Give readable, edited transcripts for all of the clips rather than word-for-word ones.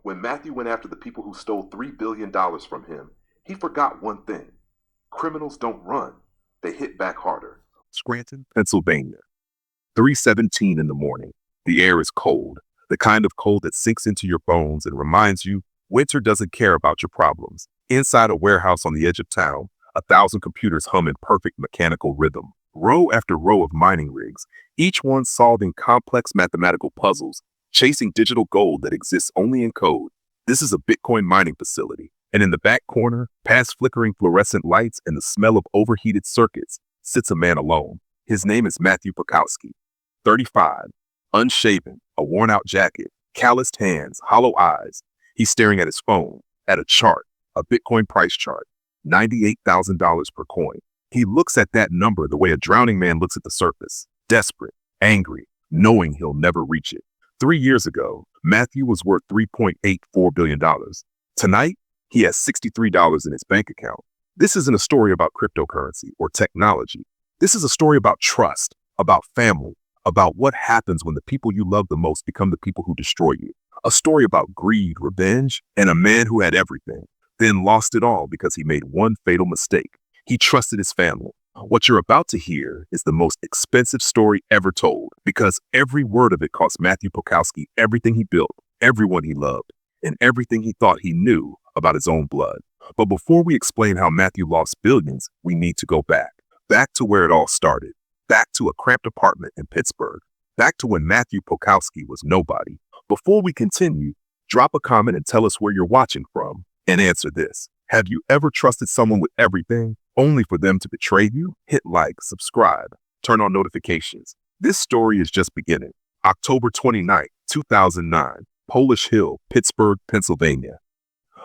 When Matthew went after the people who stole $3 billion from him, he forgot one thing. Criminals don't run. They hit back harder. Scranton, Pennsylvania. 3:17 in the morning. The air is cold, the kind of cold that sinks into your bones and reminds you winter doesn't care about your problems. Inside a warehouse on the edge of town, 1,000 computers hum in perfect mechanical rhythm. Row after row of mining rigs, each one solving complex mathematical puzzles, chasing digital gold that exists only in code. This is a Bitcoin mining facility, and in the back corner, past flickering fluorescent lights and the smell of overheated circuits, sits a man alone. His name is Matthew Pokowski, 35, unshaven, a worn-out jacket, calloused hands, hollow eyes. He's staring at his phone, at a chart, a Bitcoin price chart, $98,000 per coin. He looks at that number the way a drowning man looks at the surface, desperate, angry, knowing he'll never reach it. 3 years ago, Matthew was worth $3.84 billion. Tonight, he has $63 in his bank account. This isn't a story about cryptocurrency or technology. This is a story about trust, about family, about what happens when the people you love the most become the people who destroy you. A story about greed, revenge, and a man who had everything, then lost it all because he made one fatal mistake. He trusted his family. What you're about to hear is the most expensive story ever told, because every word of it cost Matthew Pokowski everything he built, everyone he loved, and everything he thought he knew about his own blood. But before we explain how Matthew lost billions, we need to go back to where it all started, back to a cramped apartment in Pittsburgh, back to when Matthew Pokowski was nobody. Before we continue, drop a comment and tell us where you're watching from, and answer this. Have you ever trusted someone with everything, only for them to betray you? Hit like, subscribe, turn on notifications. This story is just beginning. October 29, 2009, Polish Hill, Pittsburgh, Pennsylvania.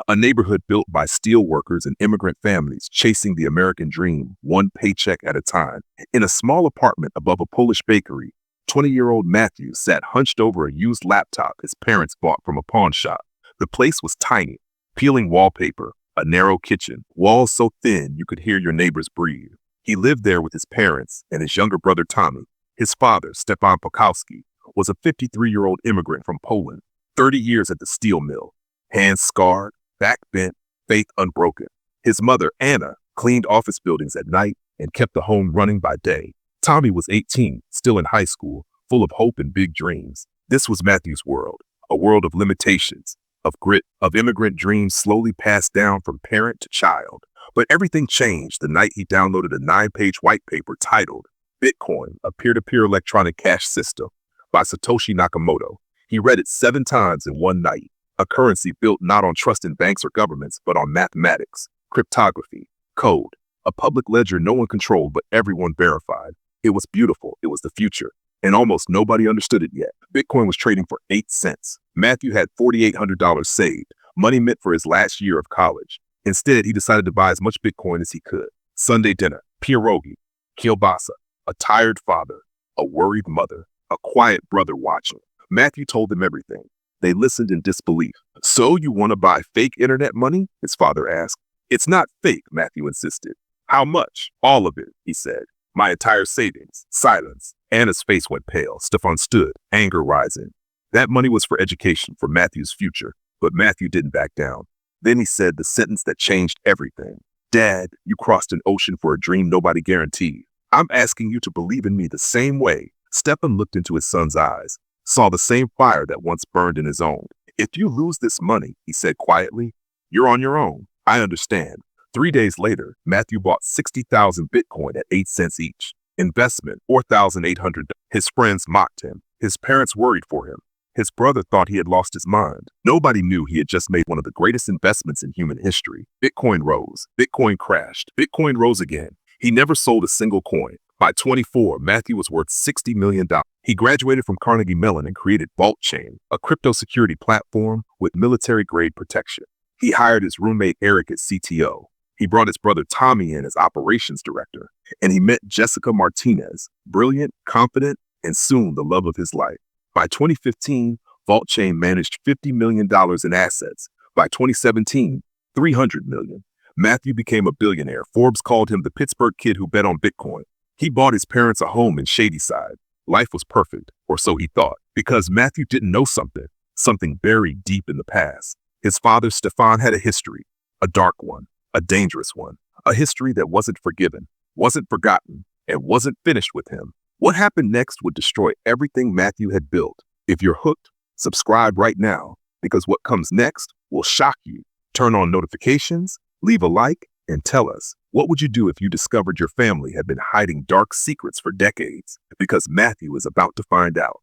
A neighborhood built by steel workers and immigrant families chasing the American dream, one paycheck at a time. In a small apartment above a Polish bakery, 20-year-old Matthew sat hunched over a used laptop his parents bought from a pawn shop. The place was tiny, peeling wallpaper, a narrow kitchen, walls so thin you could hear your neighbors breathe. He lived there with his parents and his younger brother Tommy. His father, Stefan Pokowski, was a 53-year-old immigrant from Poland, 30 years at the steel mill, hands scarred, back bent, faith unbroken. His mother, Anna, cleaned office buildings at night and kept the home running by day. Tommy was 18, still in high school, full of hope and big dreams. This was Matthew's world, a world of limitations, of grit, of immigrant dreams slowly passed down from parent to child. But everything changed the night he downloaded a 9-page white paper titled Bitcoin, a peer-to-peer electronic cash system by Satoshi Nakamoto. He read it 7 times in one night. A currency built not on trust in banks or governments, but on mathematics, cryptography, code, a public ledger no one controlled but everyone verified. It was beautiful. It was the future. And almost nobody understood it yet. Bitcoin was trading for 8 cents. Matthew had $4,800 saved, money meant for his last year of college. Instead, he decided to buy as much Bitcoin as he could. Sunday dinner, pierogi, kielbasa, a tired father, a worried mother, a quiet brother watching. Matthew told them everything. They listened in disbelief. So you want to buy fake internet money? His father asked. It's not fake, Matthew insisted. How much? All of it, he said. My entire savings. Silence. Anna's face went pale. Stefan stood, anger rising. That money was for education, for Matthew's future. But Matthew didn't back down. Then he said the sentence that changed everything. Dad, you crossed an ocean for a dream nobody guaranteed. I'm asking you to believe in me the same way. Stefan looked into his son's eyes, saw the same fire that once burned in his own. If you lose this money, he said quietly, you're on your own. I understand. 3 days later, Matthew bought 60,000 Bitcoin at 8 cents each. Investment, $4,800. His friends mocked him. His parents worried for him. His brother thought he had lost his mind. Nobody knew he had just made one of the greatest investments in human history. Bitcoin rose. Bitcoin crashed. Bitcoin rose again. He never sold a single coin. By 24, Matthew was worth $60 million. He graduated from Carnegie Mellon and created VaultChain, a crypto security platform with military-grade protection. He hired his roommate Eric as CTO. He brought his brother Tommy in as operations director. And he met Jessica Martinez, brilliant, confident, and soon the love of his life. By 2015, VaultChain managed $50 million in assets. By 2017, $300 million. Matthew became a billionaire. Forbes called him the Pittsburgh kid who bet on Bitcoin. He bought his parents a home in Shadyside. Life was perfect, or so he thought, because Matthew didn't know something. something buried deep in the past. His father, Stefan, had a history, a dark one, a dangerous one, a history that wasn't forgiven, wasn't forgotten, and wasn't finished with him. What happened next would destroy everything Matthew had built. If you're hooked, subscribe right now, because what comes next will shock you. Turn on notifications, leave a like, and tell us, what would you do if you discovered your family had been hiding dark secrets for decades? Because Matthew is about to find out.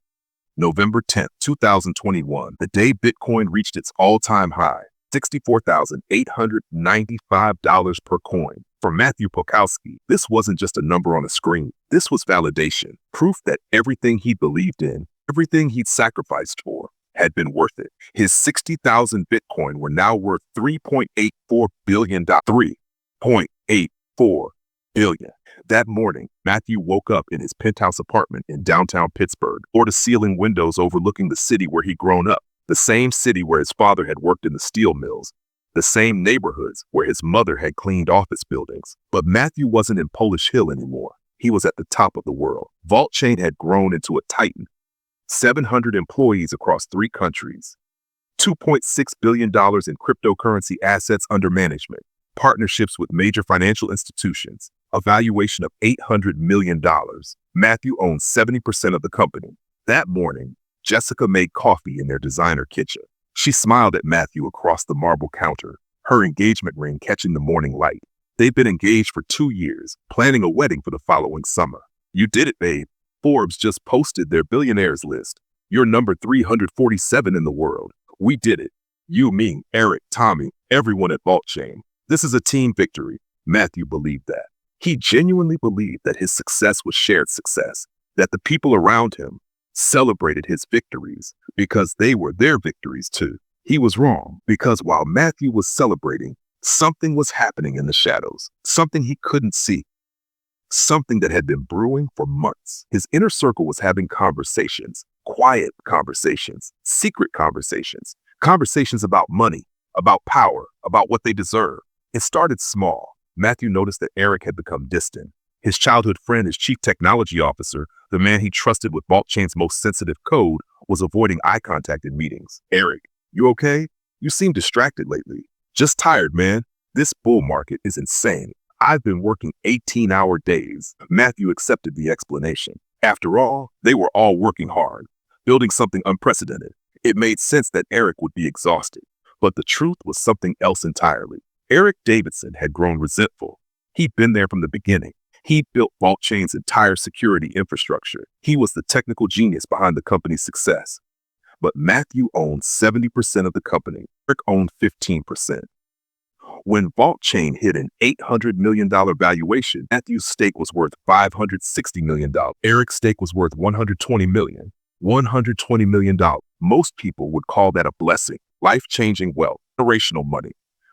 November 10th, 2021, the day Bitcoin reached its all-time high, $64,895 per coin. For Matthew Pokowski, this wasn't just a number on a screen. This was validation, proof that everything he believed in, everything he'd sacrificed for, had been worth it. His 60,000 Bitcoin were now worth $3.84 billion. $3.84 billion. That morning, Matthew woke up in his penthouse apartment in downtown Pittsburgh, floor-to-ceiling windows overlooking the city where he'd grown up, the same city where his father had worked in the steel mills, the same neighborhoods where his mother had cleaned office buildings. But Matthew wasn't in Polish Hill anymore. He was at the top of the world. VaultChain had grown into a titan. 700 employees across 3 countries. $2.6 billion in cryptocurrency assets under management. Partnerships with major financial institutions. A valuation of $800 million. Matthew owned 70% of the company. That morning, Jessica made coffee in their designer kitchen. She smiled at Matthew across the marble counter, her engagement ring catching the morning light. They'd been engaged for 2 years, planning a wedding for the following summer. You did it, babe. Forbes just posted their billionaires list. You're number 347 in the world. We did it. You, me, Eric, Tommy, everyone at VaultChain. This is a team victory. Matthew believed that. He genuinely believed that his success was shared success, that the people around him celebrated his victories because they were their victories too. He was wrong, because while Matthew was celebrating, something was happening in the shadows, something he couldn't see, something that had been brewing for months. His inner circle was having conversations, quiet conversations, secret conversations, conversations about money, about power, about what they deserve. It started small. Matthew noticed that Eric had become distant. His childhood friend, his chief technology officer, the man he trusted with VaultChain's most sensitive code, was avoiding eye contact in meetings. Eric, you okay? You seem distracted lately. Just tired, man. This bull market is insane. I've been working 18-hour days. Matthew accepted the explanation. After all, they were all working hard, building something unprecedented. It made sense that Eric would be exhausted. But the truth was something else entirely. Eric Davidson had grown resentful. He'd been there from the beginning. He built VaultChain's entire security infrastructure. He was the technical genius behind the company's success. But Matthew owned 70% of the company. Eric owned 15%. When VaultChain hit an $800 million valuation, Matthew's stake was worth $560 million. Eric's stake was worth $120 million. $120 million. Most people would call that a blessing, life-changing wealth, generational money.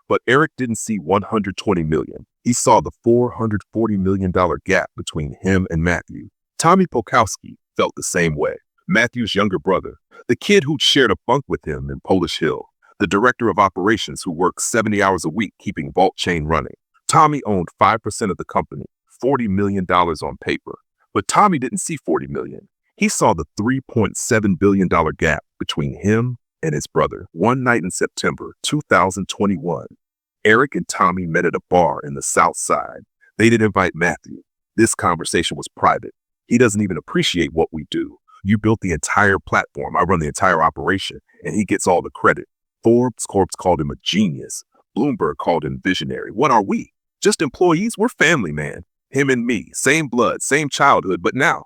But Eric didn't see $120 million. He saw the $440 million gap between him and Matthew. Tommy Pokowski felt the same way. Matthew's younger brother, the kid who'd shared a bunk with him in Polish Hill, the director of operations who worked 70 hours a week keeping VaultChain running. Tommy owned 5% of the company, $40 million on paper. But Tommy didn't see $40 million. He saw the $3.7 billion gap between him and his brother. One night in September 2021, Eric and Tommy met at a bar in the South Side. They didn't invite Matthew. This conversation was private. He doesn't even appreciate what we do. You built the entire platform. I run the entire operation, and he gets all the credit. Forbes called him a genius. Bloomberg called him visionary. What are we? Just employees? We're family, man. Him and me, same blood, same childhood, but now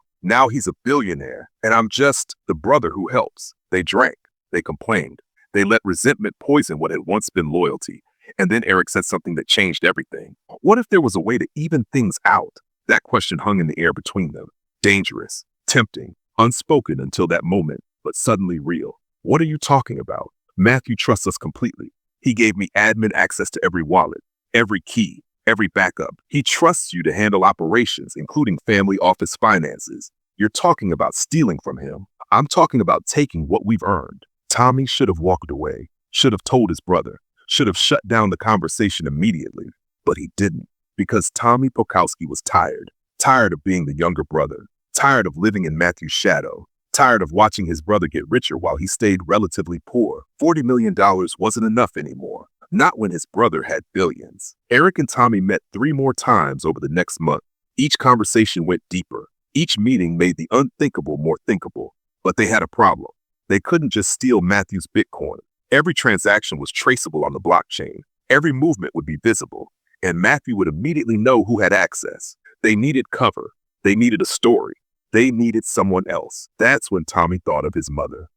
he's a billionaire, and I'm just the brother who helps. They drank. They complained. They let resentment poison what had once been loyalty. And then Eric said something that changed everything. What if there was a way to even things out? That question hung in the air between them. Dangerous, tempting, unspoken until that moment, but suddenly real. What are you talking about? Matthew trusts us completely. He gave me admin access to every wallet, every key, every backup. He trusts you to handle operations, including family office finances. You're talking about stealing from him. I'm talking about taking what we've earned. Tommy should have walked away, should have told his brother, should have shut down the conversation immediately. But he didn't, because Tommy Pokowski was tired of being the younger brother, tired of living in Matthew's shadow, Tired of watching his brother get richer while he stayed relatively poor. $40 million wasn't enough anymore. Not when his brother had billions. Eric and Tommy met 3 more times over the next month. Each conversation went deeper. Each meeting made the unthinkable more thinkable. But they had a problem. They couldn't just steal Matthew's Bitcoin. Every transaction was traceable on the blockchain. Every movement would be visible. And Matthew would immediately know who had access. They needed cover. They needed a story. They needed someone else. That's when Tommy thought of his mother,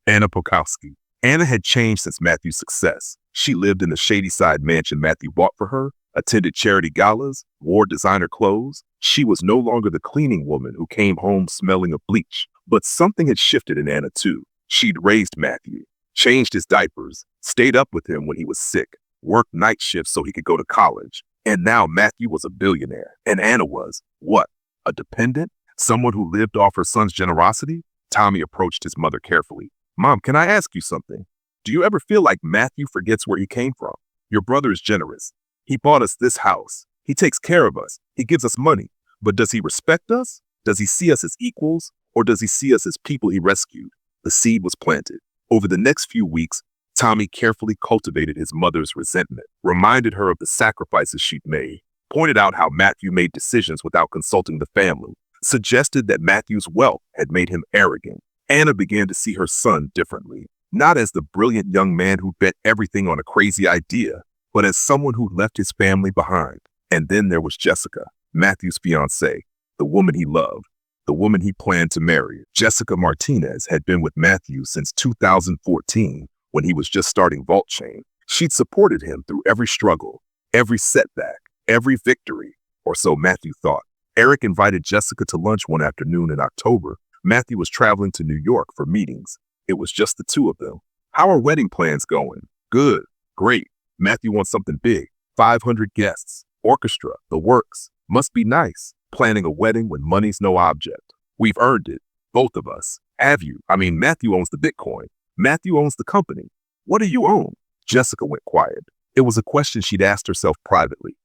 Anna Pokowski. Anna had changed since Matthew's success. She lived in the shady-side mansion Matthew bought for her, attended charity galas, wore designer clothes. She was no longer the cleaning woman who came home smelling of bleach. But something had shifted in Anna too. She'd raised Matthew, changed his diapers, stayed up with him when he was sick, worked night shifts so he could go to college. And now Matthew was a billionaire. And Anna was, what, a dependent? Someone who lived off her son's generosity? Tommy approached his mother carefully. Mom, can I ask you something? Do you ever feel like Matthew forgets where he came from? Your brother is generous. He bought us this house. He takes care of us. He gives us money. But does he respect us? Does he see us as equals? Or does he see us as people he rescued? The seed was planted. Over the next few weeks, Tommy carefully cultivated his mother's resentment, reminded her of the sacrifices she'd made, pointed out how Matthew made decisions without consulting the family, suggested that Matthew's wealth had made him arrogant. Anna began to see her son differently, not as the brilliant young man who bet everything on a crazy idea, but as someone who left his family behind. And then there was Jessica, Matthew's fiancé, the woman he loved, the woman he planned to marry. Jessica Martinez had been with Matthew since 2014 when he was just starting VaultChain. She'd supported him through every struggle, every setback, every victory, or so Matthew thought. Eric invited Jessica to lunch one afternoon in October. Matthew was traveling to New York for meetings. It was just the two of them. How are wedding plans going? Good. Great. Matthew wants something big. 500 guests. Orchestra. The works. Must be nice. Planning a wedding when money's no object. We've earned it. Both of us. Have you? Matthew owns the Bitcoin. Matthew owns the company. What do you own? Jessica went quiet. It was a question she'd asked herself privately.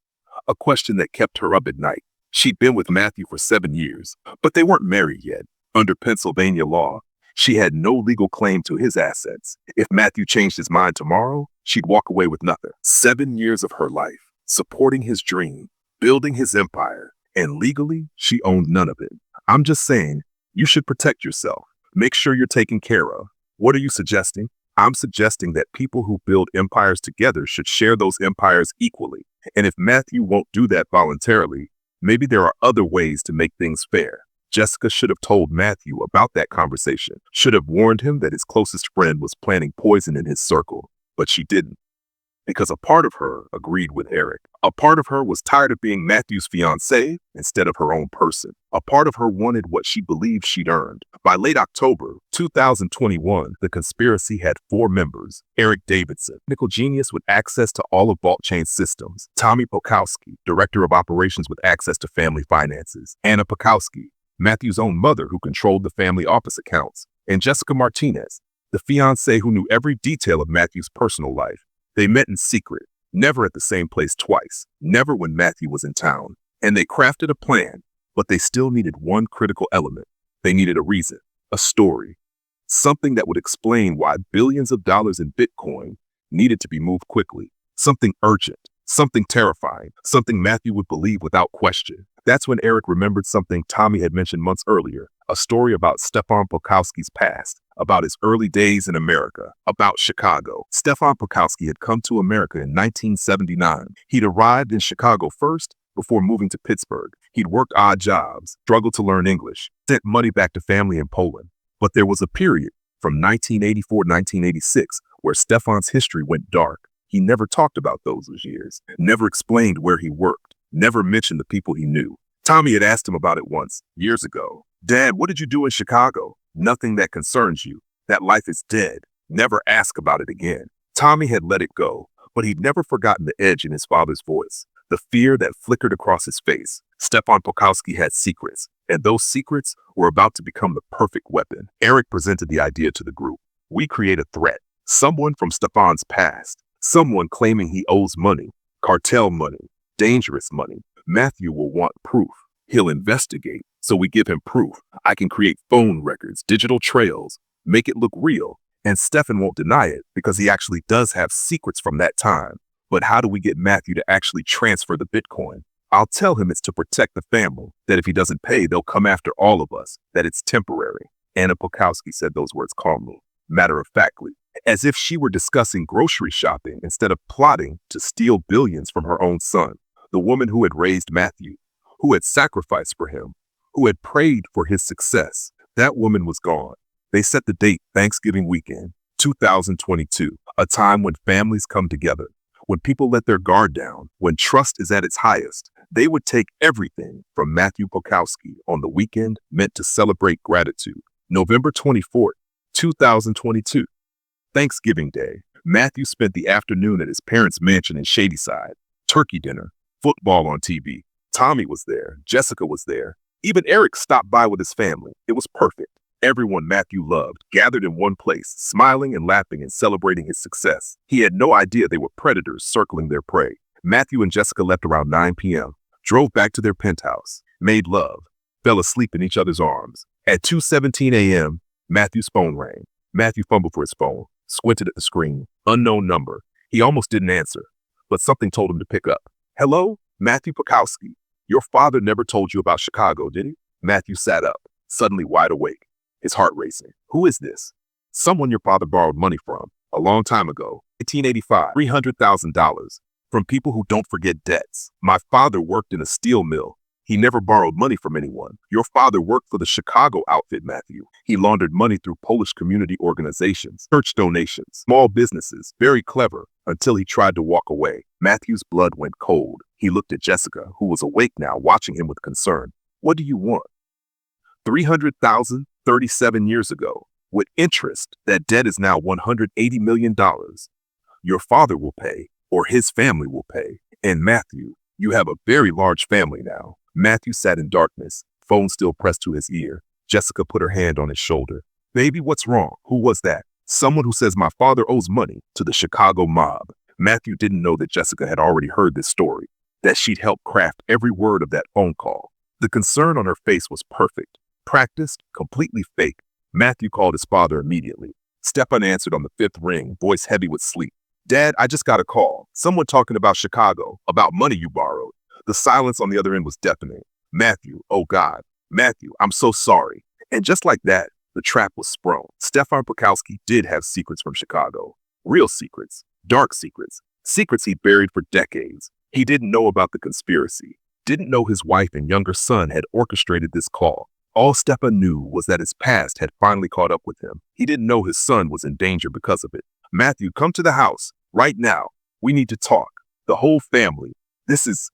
A question that kept her up at night. She'd been with Matthew for 7 years, but they weren't married yet. Under Pennsylvania law, she had no legal claim to his assets. If Matthew changed his mind tomorrow, she'd walk away with nothing. 7 years of her life, supporting his dream, building his empire, and legally, she owned none of it. I'm just saying, you should protect yourself. Make sure you're taken care of. What are you suggesting? I'm suggesting that people who build empires together should share those empires equally. And if Matthew won't do that voluntarily, maybe there are other ways to make things fair. Jessica should have told Matthew about that conversation, should have warned him that his closest friend was planting poison in his circle, but she didn't. Because a part of her agreed with Eric. A part of her was tired of being Matthew's fiancé instead of her own person. A part of her wanted what she believed she'd earned. By late October 2021, the conspiracy had 4 members. Eric Davidson, technical genius with access to all of VaultChain's systems. Tommy Pokowski, director of operations with access to family finances. Anna Pokowski, Matthew's own mother who controlled the family office accounts. And Jessica Martinez, the fiancé who knew every detail of Matthew's personal life. They met in secret, never at the same place twice, never when Matthew was in town. And they crafted a plan, but they still needed one critical element. They needed a reason, a story, something that would explain why billions of dollars in Bitcoin needed to be moved quickly, something urgent, something terrifying, something Matthew would believe without question. That's when Eric remembered something Tommy had mentioned months earlier, a story about Stefan Pokowski's past, about his early days in America, about Chicago. Stefan Pokowski had come to America in 1979. He'd arrived in Chicago first before moving to Pittsburgh. He'd worked odd jobs, struggled to learn English, sent money back to family in Poland. But there was a period from 1984 to 1986 where Stefan's history went dark. He never talked about those years, never explained where he worked, never mentioned the people he knew. Tommy had asked him about it once, years ago. Dad, what did you do in Chicago? Nothing that concerns you. That life is dead. Never ask about it again. Tommy had let it go, but he'd never forgotten the edge in his father's voice, the fear that flickered across his face. Stefan Pokowski had secrets, and those secrets were about to become the perfect weapon. Eric presented the idea to the group. We create a threat, someone from Stefan's past, someone claiming he owes money, cartel money, dangerous money. Matthew will want proof. He'll investigate, so we give him proof. I can create phone records, digital trails, make it look real. And Stefan won't deny it because he actually does have secrets from that time. But how do we get Matthew to actually transfer the Bitcoin? I'll tell him it's to protect the family, that if he doesn't pay, they'll come after all of us, that it's temporary. Anna Pokowski said those words calmly, matter-of-factly, as if she were discussing grocery shopping instead of plotting to steal billions from her own son. The woman who had raised Matthew, who had sacrificed for him, who had prayed for his success, that woman was gone. They set the date, Thanksgiving weekend, 2022, a time when families come together, when people let their guard down, when trust is at its highest. They would take everything from Matthew Pokowski on the weekend meant to celebrate gratitude. November 24th, 2022, Thanksgiving Day. Matthew spent the afternoon at his parents' mansion in Shadyside. Turkey dinner, football on TV. Tommy was there. Jessica was there. Even Eric stopped by with his family. It was perfect. Everyone Matthew loved gathered in one place, smiling and laughing and celebrating his success. He had no idea they were predators circling their prey. Matthew and Jessica left around 9 p.m., drove back to their penthouse, made love, fell asleep in each other's arms. At 2:17 a.m., Matthew's phone rang. Matthew fumbled for his phone, squinted at the screen. Unknown number. He almost didn't answer, but something told him to pick up. Hello, Matthew Pokowski. Your father never told you about Chicago, did he? Matthew sat up, suddenly wide awake, his heart racing. Who is this? Someone your father borrowed money from a long time ago, 1885, $300,000, from people who don't forget debts. My father worked in a steel mill. He never borrowed money from anyone. Your father worked for the Chicago outfit, Matthew. He laundered money through Polish community organizations, church donations, small businesses. Very clever, until he tried to walk away. Matthew's blood went cold. He looked at Jessica, who was awake now, watching him with concern. What do you want? 300,000, 37 years ago. With interest, that debt is now $180 million. Your father will pay, or his family will pay. And Matthew, you have a very large family now. Matthew sat in darkness, phone still pressed to his ear. Jessica put her hand on his shoulder. Baby, what's wrong? Who was that? Someone who says my father owes money to the Chicago mob. Matthew didn't know that Jessica had already heard this story, that she'd helped craft every word of that phone call. The concern on her face was perfect, practiced, completely fake. Matthew called his father immediately. Stefan answered on the fifth ring, voice heavy with sleep. Dad, I just got a call. Someone talking about Chicago, about money you borrowed. The silence on the other end was deafening. Matthew, oh God. Matthew, I'm so sorry. And just like that, the trap was sprung. Stefan Pokowski did have secrets from Chicago. Real secrets. Dark secrets. Secrets he'd buried for decades. He didn't know about the conspiracy. Didn't know his wife and younger son had orchestrated this call. All Stefan knew was that his past had finally caught up with him. He didn't know his son was in danger because of it. Matthew, come to the house. Right now. We need to talk. The whole family. This is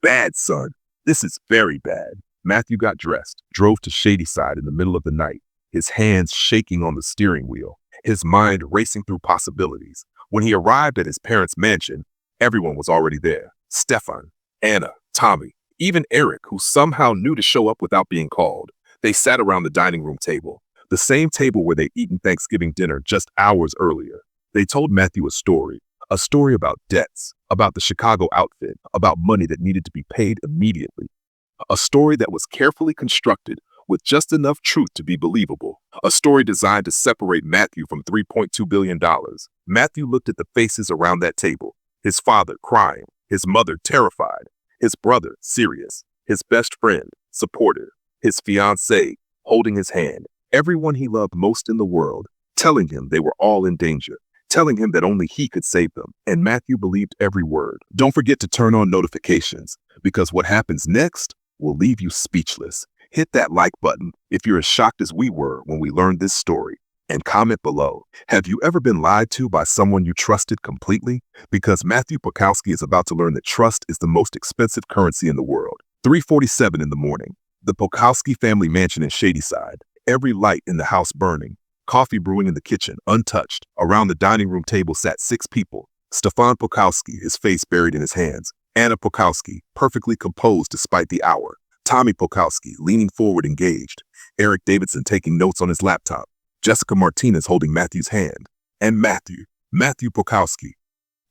bad, son. This is very bad. Matthew got dressed, drove to Shadyside in the middle of the night, his hands shaking on the steering wheel, his mind racing through possibilities. When he arrived at his parents' mansion, everyone was already there. Stefan, Anna, Tommy, even Eric, who somehow knew to show up without being called. They sat around the dining room table, the same table where they'd eaten Thanksgiving dinner just hours earlier. They told Matthew a story about debts, about the Chicago outfit, about money that needed to be paid immediately. A story that was carefully constructed with just enough truth to be believable. A story designed to separate Matthew from $3.2 billion. Matthew looked at the faces around that table. His father crying, his mother terrified, his brother serious, his best friend supportive, his fiancé holding his hand, everyone he loved most in the world, telling him they were all in danger, telling him that only he could save them. And Matthew believed every word. Don't forget to turn on notifications, because what happens next will leave you speechless. Hit that like button if you're as shocked as we were when we learned this story. And comment below. Have you ever been lied to by someone you trusted completely? Because Matthew Pokowski is about to learn that trust is the most expensive currency in the world. 3:47 in the morning. The Pokowski family mansion in Shadyside. Every light in the house burning. Coffee brewing in the kitchen, untouched. Around the dining room table sat 6 people. Stefan Pokowski, his face buried in his hands. Anna Pokowski, perfectly composed despite the hour. Tommy Pokowski, leaning forward engaged. Eric Davidson taking notes on his laptop. Jessica Martinez holding Matthew's hand. And Matthew Pokowski,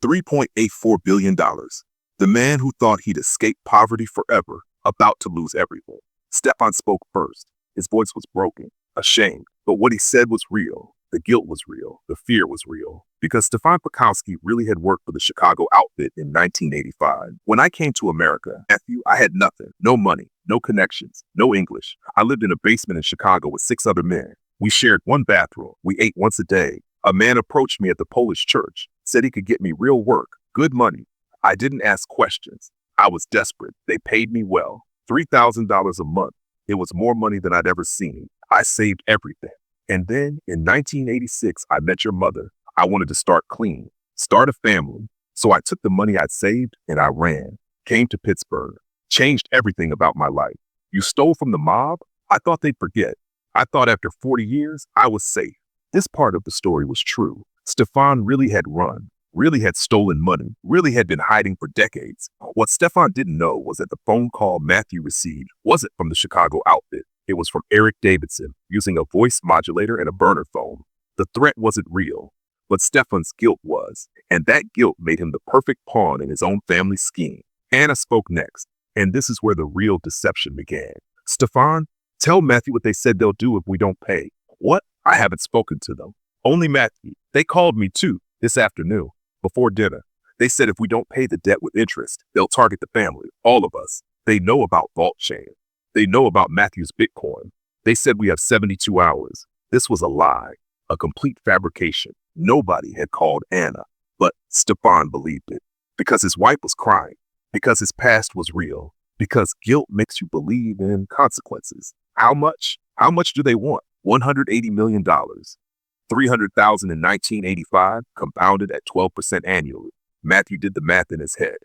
$3.84 billion. The man who thought he'd escape poverty forever about to lose everything. Stefan spoke first. His voice was broken, ashamed, but what he said was real. The guilt was real. The fear was real. Because Stefan Pokowski really had worked for the Chicago outfit in 1985. When I came to America, Matthew, I had nothing. No money, no connections, no English. I lived in a basement in Chicago with 6 other men. We shared one bathroom. We ate once a day. A man approached me at the Polish church, said he could get me real work, good money. I didn't ask questions. I was desperate. They paid me well. $3,000 a month. It was more money than I'd ever seen. I saved everything. And then in 1986, I met your mother. I wanted to start clean, start a family. So I took the money I'd saved and I ran, came to Pittsburgh, changed everything about my life. You stole from the mob? I thought they'd forget. I thought after 40 years, I was safe. This part of the story was true. Stefan really had run, really had stolen money, really had been hiding for decades. What Stefan didn't know was that the phone call Matthew received wasn't from the Chicago outfit. It was from Eric Davidson, using a voice modulator and a burner phone. The threat wasn't real, but Stefan's guilt was, and that guilt made him the perfect pawn in his own family scheme. Anna spoke next, and this is where the real deception began. Stefan, tell Matthew what they said they'll do if we don't pay. What? I haven't spoken to them. Only Matthew. They called me too, this afternoon, before dinner. They said if we don't pay the debt with interest, they'll target the family, all of us. They know about VaultChain. They know about Matthew's Bitcoin. They said we have 72 hours. This was a lie, a complete fabrication. Nobody had called Anna, but Stefan believed it. Because his wife was crying, because his past was real, because guilt makes you believe in consequences. How much? How much do they want? $180 million. 300,000 in 1985, compounded at 12% annually. Matthew did the math in his head.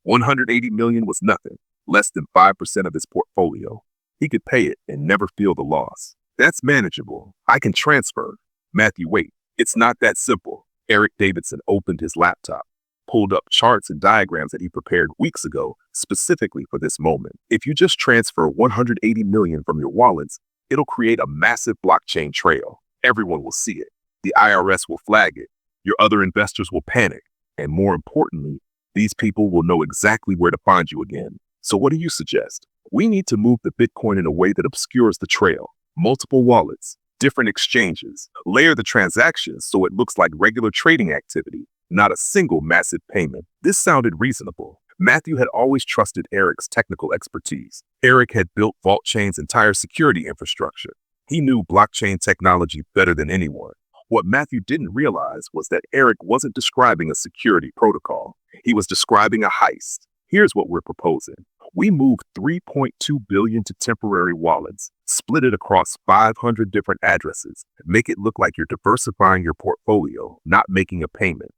180 million was nothing, less than 5% of his portfolio. He could pay it and never feel the loss. That's manageable. I can transfer. Matthew, wait, it's not that simple. Eric Davidson opened his laptop, pulled up charts and diagrams that he prepared weeks ago, specifically for this moment. If you just transfer 180 million from your wallets, it'll create a massive blockchain trail. Everyone will see it. The IRS will flag it. Your other investors will panic. And more importantly, these people will know exactly where to find you again. So what do you suggest? We need to move the Bitcoin in a way that obscures the trail. Multiple wallets, different exchanges, layer the transactions so it looks like regular trading activity, not a single massive payment. This sounded reasonable. Matthew had always trusted Eric's technical expertise. Eric had built VaultChain's entire security infrastructure. He knew blockchain technology better than anyone. What Matthew didn't realize was that Eric wasn't describing a security protocol. He was describing a heist. Here's what we're proposing. We move 3.2 billion to temporary wallets, split it across 500 different addresses, make it look like you're diversifying your portfolio, not making a payment.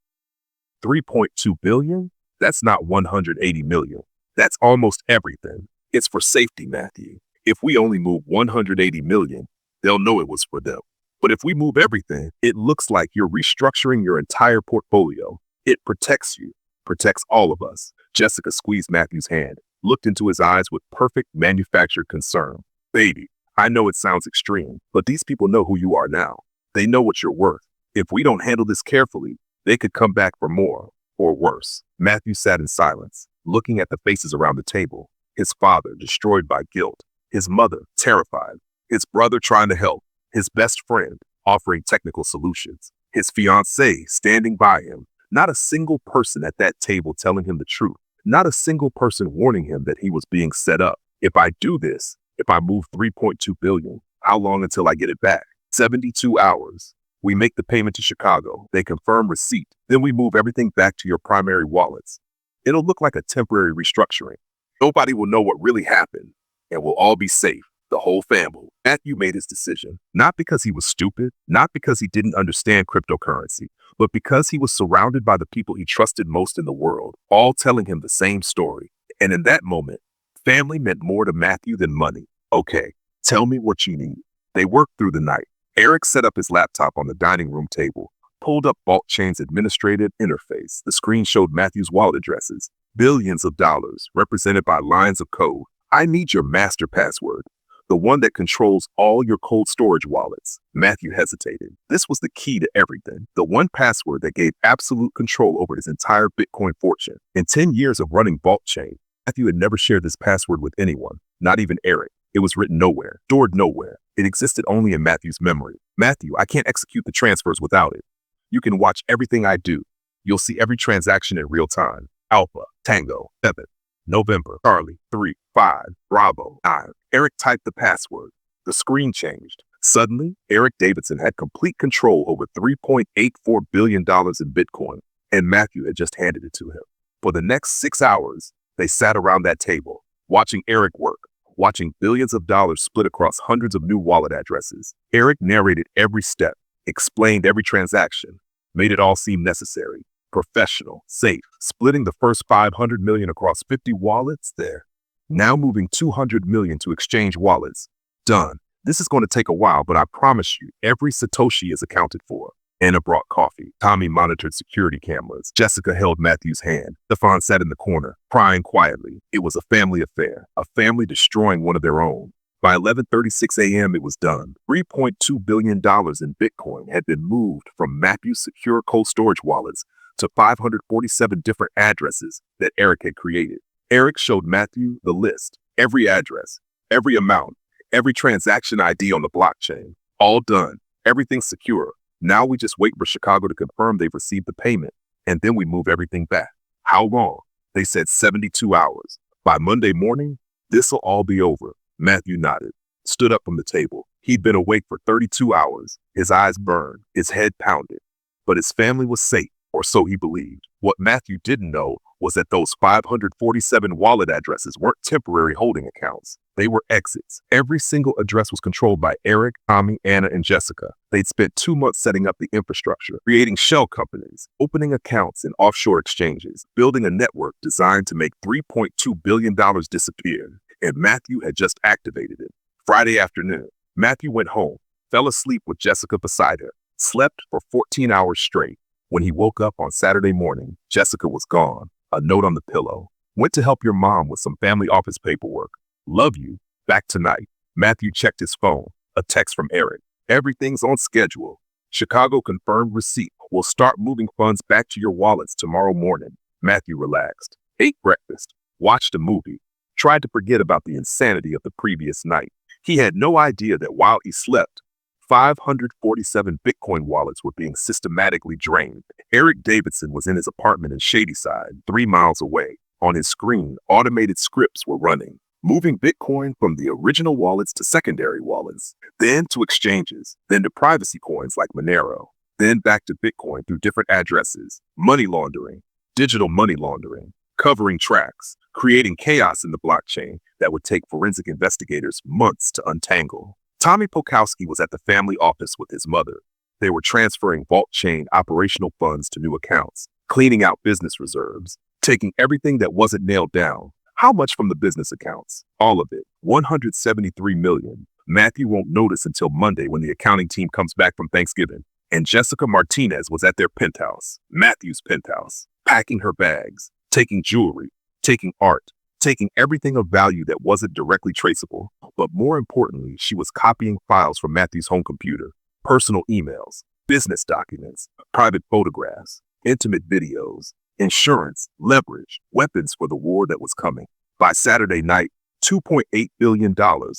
3.2 billion? That's not 180 million. That's almost everything. It's for safety, Matthew. If we only move 180 million, they'll know it was for them. But if we move everything, it looks like you're restructuring your entire portfolio. It protects you, protects all of us. Jessica squeezed Matthew's hand, looked into his eyes with perfect manufactured concern. Baby, I know it sounds extreme, but these people know who you are now. They know what you're worth. If we don't handle this carefully, they could come back for more, or worse. Matthew sat in silence, looking at the faces around the table. His father, destroyed by guilt. His mother, terrified. His brother trying to help. His best friend, offering technical solutions. His fiancé, standing by him. Not a single person at that table telling him the truth. Not a single person warning him that he was being set up. If I do this, if I move 3.2 billion, how long until I get it back? 72 hours. We make the payment to Chicago. They confirm receipt. Then we move everything back to your primary wallets. It'll look like a temporary restructuring. Nobody will know what really happened, and we'll all be safe. The whole family. Matthew made his decision, not because he was stupid, not because he didn't understand cryptocurrency, but because he was surrounded by the people he trusted most in the world, all telling him the same story. And in that moment, family meant more to Matthew than money. Okay, tell me what you need. They worked through the night. Eric set up his laptop on the dining room table, pulled up VaultChain's administrative interface. The screen showed Matthew's wallet addresses, billions of dollars represented by lines of code. I need your master password. The one that controls all your cold storage wallets. Matthew hesitated. This was the key to everything. The one password that gave absolute control over his entire Bitcoin fortune. In 10 years of running VaultChain, Matthew had never shared this password with anyone, not even Eric. It was written nowhere, stored nowhere. It existed only in Matthew's memory. Matthew, I can't execute the transfers without it. You can watch everything I do. You'll see every transaction in real time. Alpha, Tango, 7, November, Charlie, 3, 5, Bravo, 9. Eric typed the password. The screen changed. Suddenly, Eric Davidson had complete control over $3.84 billion in Bitcoin, and Matthew had just handed it to him. For the next 6 hours, they sat around that table, watching Eric work, watching billions of dollars split across hundreds of new wallet addresses. Eric narrated every step, explained every transaction, made it all seem necessary, professional, safe, splitting the first $500 million across 50 wallets there. Now moving $200 million to exchange wallets. Done. This is going to take a while, but I promise you, every Satoshi is accounted for. Anna brought coffee. Tommy monitored security cameras. Jessica held Matthew's hand. Stefan sat in the corner, crying quietly. It was a family affair, a family destroying one of their own. By 11:36 a.m., it was done. $3.2 billion in Bitcoin had been moved from Matthew's secure cold storage wallets to 547 different addresses that Eric had created. Eric showed Matthew the list, every address, every amount, every transaction ID on the blockchain. All done. Everything's secure. Now we just wait for Chicago to confirm they've received the payment, and then we move everything back. How long? They said 72 hours. By Monday morning, this'll all be over. Matthew nodded, stood up from the table. He'd been awake for 32 hours. His eyes burned, his head pounded. But his family was safe, or so he believed. What Matthew didn't know was that those 547 wallet addresses weren't temporary holding accounts. They were exits. Every single address was controlled by Eric, Tommy, Anna, and Jessica. They'd spent 2 months setting up the infrastructure, creating shell companies, opening accounts in offshore exchanges, building a network designed to make $3.2 billion disappear. And Matthew had just activated it. Friday afternoon, Matthew went home, fell asleep with Jessica beside her, slept for 14 hours straight. When he woke up on Saturday morning, Jessica was gone. A note on the pillow. Went to help your mom with some family office paperwork. Love you. Back tonight. Matthew checked his phone. A text from Eric. Everything's on schedule. Chicago confirmed receipt. We'll start moving funds back to your wallets tomorrow morning. Matthew relaxed. Ate breakfast. Watched a movie. Tried to forget about the insanity of the previous night. He had no idea that while he slept, 547 Bitcoin wallets were being systematically drained. Eric Davidson was in his apartment in Shadyside, 3 miles away. On his screen, automated scripts were running, moving Bitcoin from the original wallets to secondary wallets, then to exchanges, then to privacy coins like Monero, then back to Bitcoin through different addresses, money laundering, digital money laundering, covering tracks, creating chaos in the blockchain that would take forensic investigators months to untangle. Tommy Pokowski was at the family office with his mother. They were transferring VaultChain operational funds to new accounts, cleaning out business reserves, taking everything that wasn't nailed down. How much from the business accounts? All of it. $173 million. Matthew won't notice until Monday when the accounting team comes back from Thanksgiving. And Jessica Martinez was at their penthouse, Matthew's penthouse, packing her bags, taking jewelry, taking art, taking everything of value that wasn't directly traceable. But more importantly, she was copying files from Matthew's home computer, personal emails, business documents, private photographs, intimate videos, insurance, leverage, weapons for the war that was coming. By Saturday night, $2.8 billion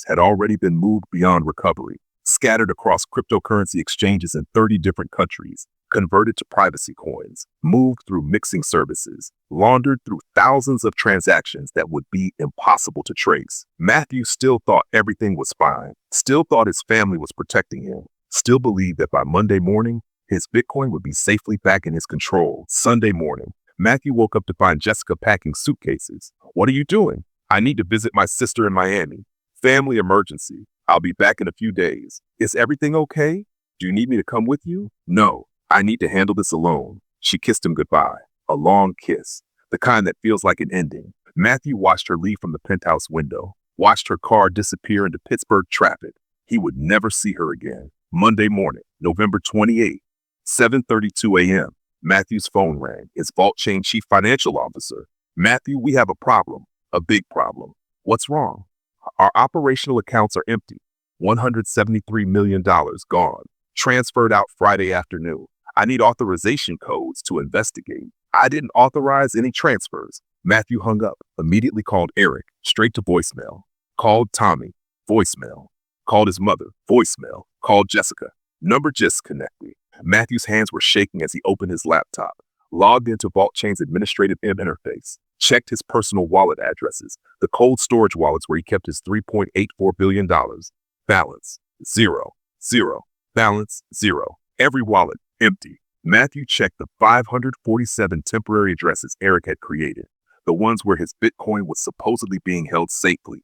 had already been moved beyond recovery, scattered across cryptocurrency exchanges in 30 different countries, converted to privacy coins, moved through mixing services, laundered through thousands of transactions that would be impossible to trace. Matthew still thought everything was fine, still thought his family was protecting him, still believed that by Monday morning, his Bitcoin would be safely back in his control. Sunday morning, Matthew woke up to find Jessica packing suitcases. What are you doing? I need to visit my sister in Miami. Family emergency. I'll be back in a few days. Is everything okay? Do you need me to come with you? No. I need to handle this alone. She kissed him goodbye. A long kiss. The kind that feels like an ending. Matthew watched her leave from the penthouse window. Watched her car disappear into Pittsburgh traffic. He would never see her again. Monday morning, November 28th, 7:32 a.m. Matthew's phone rang. His VaultChain chief financial officer. Matthew, we have a problem. A big problem. What's wrong? Our operational accounts are empty. $173 million gone. Transferred out Friday afternoon. I need authorization codes to investigate. I didn't authorize any transfers. Matthew hung up, immediately called Eric, straight to voicemail. Called Tommy, voicemail. Called his mother, voicemail. Called Jessica, number disconnected. Matthew's hands were shaking as he opened his laptop, logged into VaultChain's administrative interface, checked his personal wallet addresses, the cold storage wallets where he kept his $3.84 billion. Balance, zero. Balance, zero. Every wallet, empty. Matthew checked the 547 temporary addresses Eric had created, the ones where his Bitcoin was supposedly being held safely.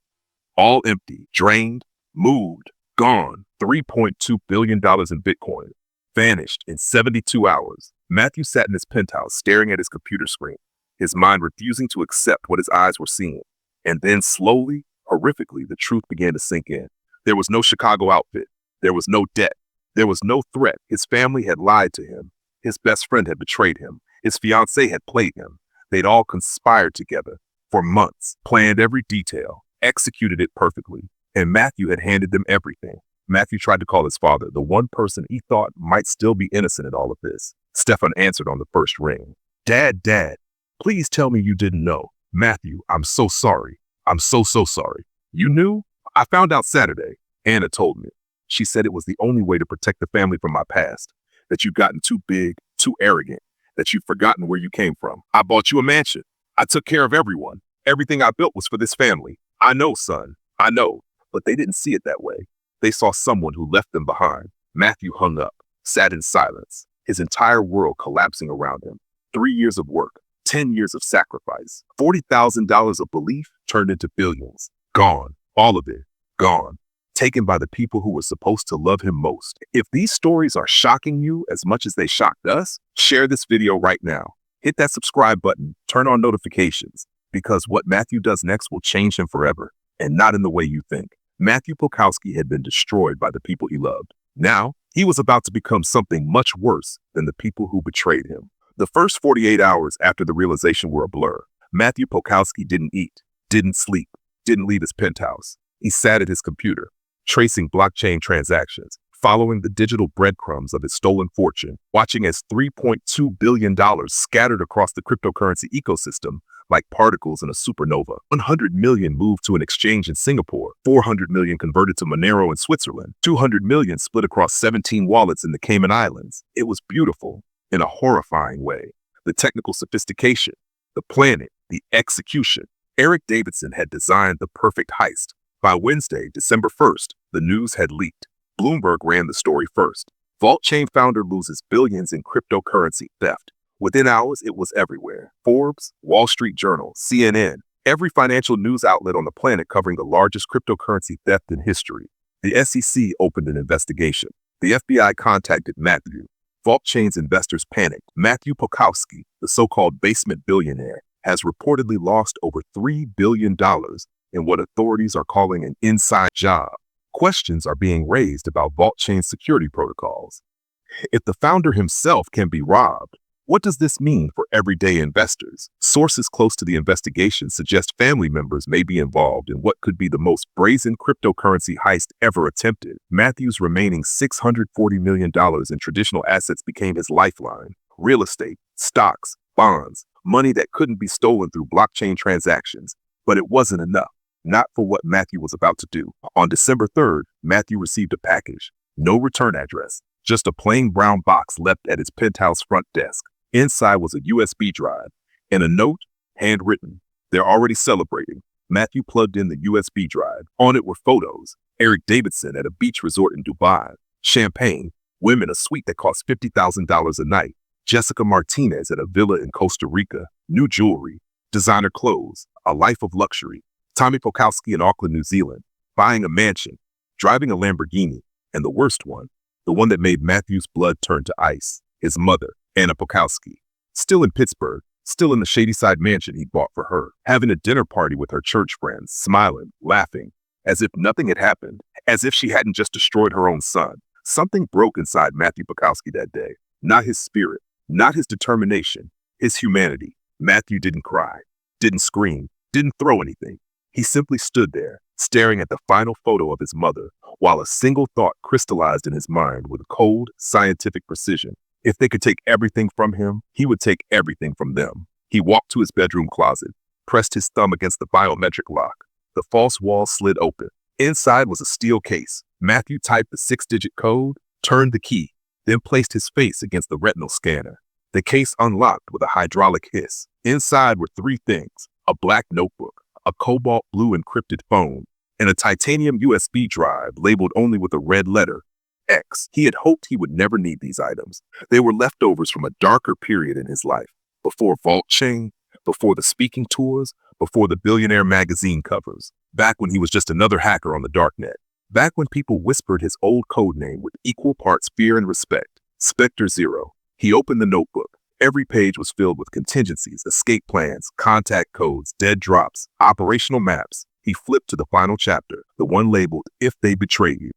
All empty, drained, moved, gone. $3.2 billion in Bitcoin. Vanished in 72 hours. Matthew sat in his penthouse staring at his computer screen, his mind refusing to accept what his eyes were seeing. And then slowly, horrifically, the truth began to sink in. There was no Chicago outfit. There was no debt. There was no threat. His family had lied to him. His best friend had betrayed him. His fiancé had played him. They'd all conspired together for months, planned every detail, executed it perfectly, and Matthew had handed them everything. Matthew tried to call his father, the one person he thought might still be innocent in all of this. Stefan answered on the first ring. Dad, please tell me you didn't know. Matthew, I'm so sorry. I'm so sorry. You knew? I found out Saturday. Anna told me. She said it was the only way to protect the family from my past, that you've gotten too big, too arrogant, that you've forgotten where you came from. I bought you a mansion. I took care of everyone. Everything I built was for this family. I know, son. I know. But they didn't see it that way. They saw someone who left them behind. Matthew hung up, sat in silence, his entire world collapsing around him. 3 years of work, 10 years of sacrifice, $40,000 of belief turned into billions. Gone. All of it. Gone. Taken by the people who were supposed to love him most. If these stories are shocking you as much as they shocked us, share this video right now. Hit that subscribe button, turn on notifications, because what Matthew does next will change him forever, and not in the way you think. Matthew Pokowski had been destroyed by the people he loved. Now, he was about to become something much worse than the people who betrayed him. The first 48 hours after the realization were a blur. Matthew Pokowski didn't eat, didn't sleep, didn't leave his penthouse. He sat at his computer, tracing blockchain transactions, following the digital breadcrumbs of his stolen fortune, watching as $3.2 billion scattered across the cryptocurrency ecosystem like particles in a supernova. 100 million moved to an exchange in Singapore, 400 million converted to Monero in Switzerland, 200 million split across 17 wallets in the Cayman Islands. It was beautiful in a horrifying way. The technical sophistication, the planning, the execution. Eric Davidson had designed the perfect heist. By Wednesday, December 1st, the news had leaked. Bloomberg ran the story first. VaultChain founder loses billions in cryptocurrency theft. Within hours, it was everywhere. Forbes, Wall Street Journal, CNN, every financial news outlet on the planet covering the largest cryptocurrency theft in history. The SEC opened an investigation. The FBI contacted Matthew. VaultChain's investors panicked. Matthew Pokowski, the so-called basement billionaire, has reportedly lost over $3 billion in what authorities are calling an inside job. Questions are being raised about VaultChain's security protocols. If the founder himself can be robbed, what does this mean for everyday investors? Sources close to the investigation suggest family members may be involved in what could be the most brazen cryptocurrency heist ever attempted. Matthew's remaining $640 million in traditional assets became his lifeline. Real estate, stocks, bonds, money that couldn't be stolen through blockchain transactions. But it wasn't enough. Not for what Matthew was about to do. On December 3rd, Matthew received a package. No return address. Just a plain brown box left at his penthouse front desk. Inside was a USB drive and a note, handwritten. They're already celebrating. Matthew plugged in the USB drive. On it were photos. Eric Davidson at a beach resort in Dubai. Champagne. Women a suite that cost $50,000 a night. Jessica Martinez at a villa in Costa Rica. New jewelry. Designer clothes. A life of luxury. Tommy Pokowski in Auckland, New Zealand. Buying a mansion. Driving a Lamborghini. And the worst one. The one that made Matthew's blood turn to ice. His mother, Anna Pokowski, still in Pittsburgh, still in the Shadyside mansion he'd bought for her, having a dinner party with her church friends, smiling, laughing, as if nothing had happened, as if she hadn't just destroyed her own son. Something broke inside Matthew Pokowski that day. Not his spirit, not his determination, his humanity. Matthew didn't cry, didn't scream, didn't throw anything. He simply stood there, staring at the final photo of his mother, while a single thought crystallized in his mind with cold, scientific precision. If they could take everything from him, he would take everything from them. He walked to his bedroom closet, pressed his thumb against the biometric lock. The false wall slid open. Inside was a steel case. Matthew typed the 6-digit code, turned the key, then placed his face against the retinal scanner. The case unlocked with a hydraulic hiss. Inside were 3 things: a black notebook, a cobalt blue encrypted phone, and a titanium USB drive labeled only with a red letter, X. He had hoped he would never need these items. They were leftovers from a darker period in his life, before VaultChain, before the speaking tours, before the Billionaire magazine covers, back when he was just another hacker on the darknet, back when people whispered his old code name with equal parts fear and respect, Spectre Zero. He opened the notebook. Every page was filled with contingencies, escape plans, contact codes, dead drops, operational maps. He flipped to the final chapter, the one labeled, If They Betray You.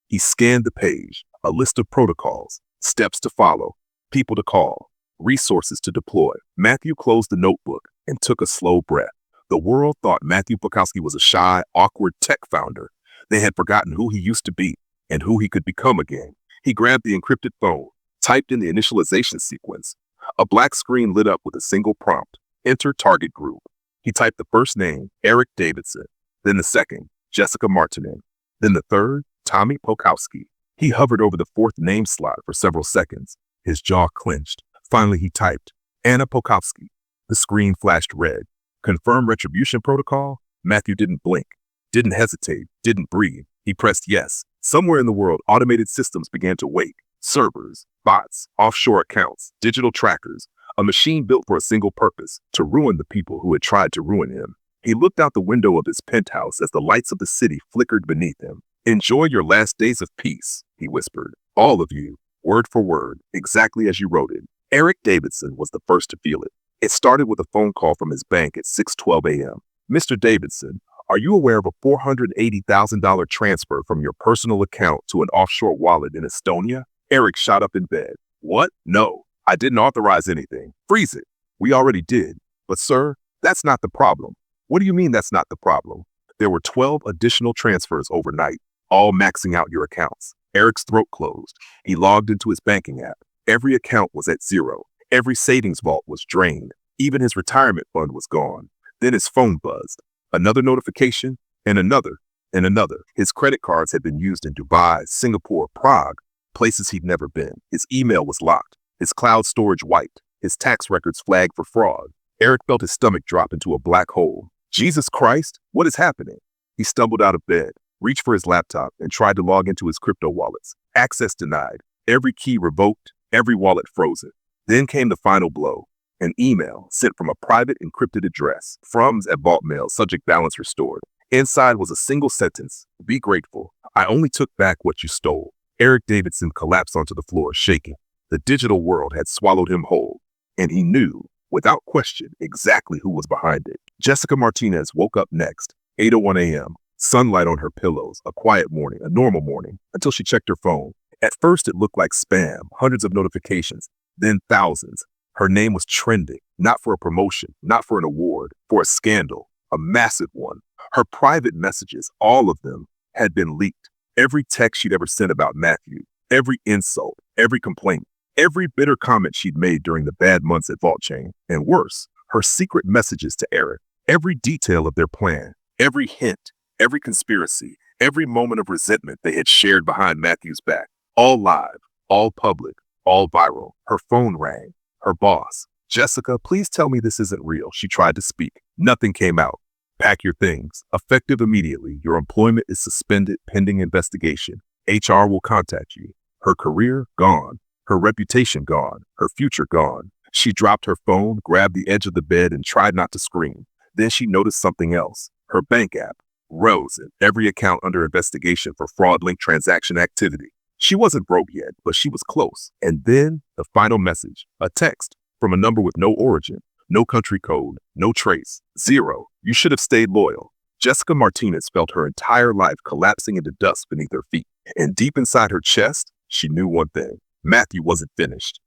He scanned the page, a list of protocols, steps to follow, people to call, resources to deploy. Matthew closed the notebook and took a slow breath. The world thought Matthew Pokowski was a shy, awkward tech founder. They had forgotten who he used to be and who he could become again. He grabbed the encrypted phone, typed in the initialization sequence. A black screen lit up with a single prompt, enter target group. He typed the first name, Eric Davidson, then the second, Jessica Martinin, then the third, Tommy Pokowski. He hovered over the 4th name slot for several seconds. His jaw clenched. Finally, he typed, Anna Pokowski. The screen flashed red. Confirm retribution protocol? Matthew didn't blink, didn't hesitate, didn't breathe. He pressed yes. Somewhere in the world, automated systems began to wake. Servers, bots, offshore accounts, digital trackers, a machine built for a single purpose, to ruin the people who had tried to ruin him. He looked out the window of his penthouse as the lights of the city flickered beneath him. Enjoy your last days of peace, he whispered. All of you, word for word, exactly as you wrote it. Eric Davidson was the first to feel it. It started with a phone call from his bank at 6:12 a.m. Mr. Davidson, are you aware of a $480,000 transfer from your personal account to an offshore wallet in Estonia? Eric shot up in bed. What? No, I didn't authorize anything. Freeze it. We already did. But sir, that's not the problem. What do you mean that's not the problem? There were 12 additional transfers overnight, all maxing out your accounts. Eric's throat closed. He logged into his banking app. Every account was at zero. Every savings vault was drained. Even his retirement fund was gone. Then his phone buzzed. Another notification, and another, and another. His credit cards had been used in Dubai, Singapore, Prague, places he'd never been. His email was locked. His cloud storage wiped. His tax records flagged for fraud. Eric felt his stomach drop into a black hole. Jesus Christ, what is happening? He stumbled out of bed, reached for his laptop, and tried to log into his crypto wallets. Access denied. Every key revoked. Every wallet frozen. Then came the final blow. An email sent from a private encrypted address. From's at VaultMail, subject balance restored. Inside was a single sentence. Be grateful. I only took back what you stole. Eric Davidson collapsed onto the floor, shaking. The digital world had swallowed him whole. And he knew, without question, exactly who was behind it. Jessica Martinez woke up next, 8:01 a.m., sunlight on her pillows, a quiet morning, a normal morning, until she checked her phone. At first, it looked like spam, hundreds of notifications, then thousands. Her name was trending, not for a promotion, not for an award, for a scandal, a massive one. Her private messages, all of them, had been leaked. Every text she'd ever sent about Matthew, every insult, every complaint, every bitter comment she'd made during the bad months at VaultChain, and worse, her secret messages to Eric, every detail of their plan, every hint, every conspiracy, every moment of resentment they had shared behind Matthew's back, all live, all public, all viral. Her phone rang. Her boss, Jessica, please tell me this isn't real. She tried to speak. Nothing came out. Pack your things. Effective immediately. Your employment is suspended pending investigation. HR will contact you. Her career gone. Her reputation gone. Her future gone. She dropped her phone, grabbed the edge of the bed, and tried not to scream. Then she noticed something else. Her bank app rose in every account under investigation for fraud-linked transaction activity. She wasn't broke yet, but she was close. And then the final message, a text from a number with no origin, no country code, no trace, zero. You should have stayed loyal. Jessica Martinez felt her entire life collapsing into dust beneath her feet. And deep inside her chest, she knew one thing. Matthew wasn't finished.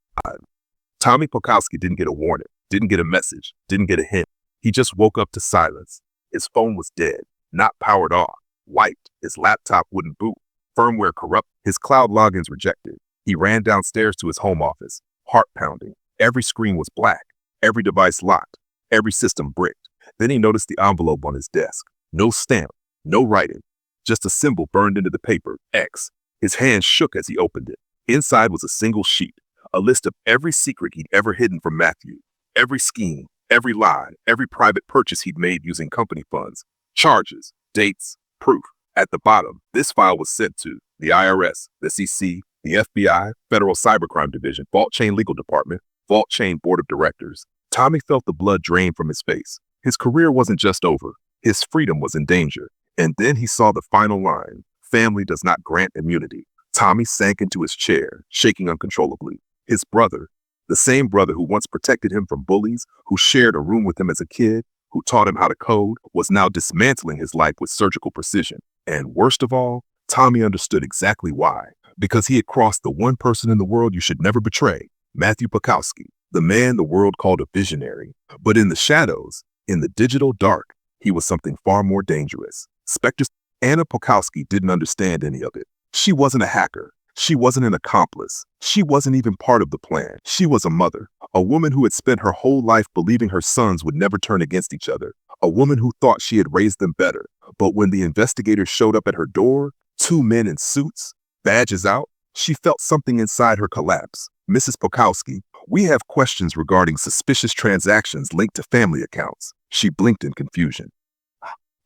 Tommy Pokowski didn't get a warning, didn't get a message, didn't get a hint. He just woke up to silence. His phone was dead, not powered off, wiped. His laptop wouldn't boot. Firmware corrupt, his cloud logins rejected. He ran downstairs to his home office, heart pounding. Every screen was black, every device locked, every system bricked. Then he noticed the envelope on his desk. No stamp, no writing, just a symbol burned into the paper, X. His hand shook as he opened it. Inside was a single sheet, a list of every secret he'd ever hidden from Matthew, every scheme, every lie, every private purchase he'd made using company funds, charges, dates, proof. At the bottom, this file was sent to the IRS, the SEC, the FBI, Federal Cybercrime Division, VaultChain Legal Department, VaultChain Board of Directors. Tommy felt the blood drain from his face. His career wasn't just over. His freedom was in danger. And then he saw the final line, family does not grant immunity. Tommy sank into his chair, shaking uncontrollably. His brother, the same brother who once protected him from bullies, who shared a room with him as a kid, who taught him how to code, was now dismantling his life with surgical precision. And worst of all, Tommy understood exactly why. Because he had crossed the one person in the world you should never betray, Matthew Pokowski, the man the world called a visionary. But in the shadows, in the digital dark, he was something far more dangerous. Anna Pokowski didn't understand any of it. She wasn't a hacker. She wasn't an accomplice. She wasn't even part of the plan. She was a mother, a woman who had spent her whole life believing her sons would never turn against each other, a woman who thought she had raised them better. But when the investigators showed up at her door, two men in suits, badges out, she felt something inside her collapse. Mrs. Pokowski, we have questions regarding suspicious transactions linked to family accounts. She blinked in confusion.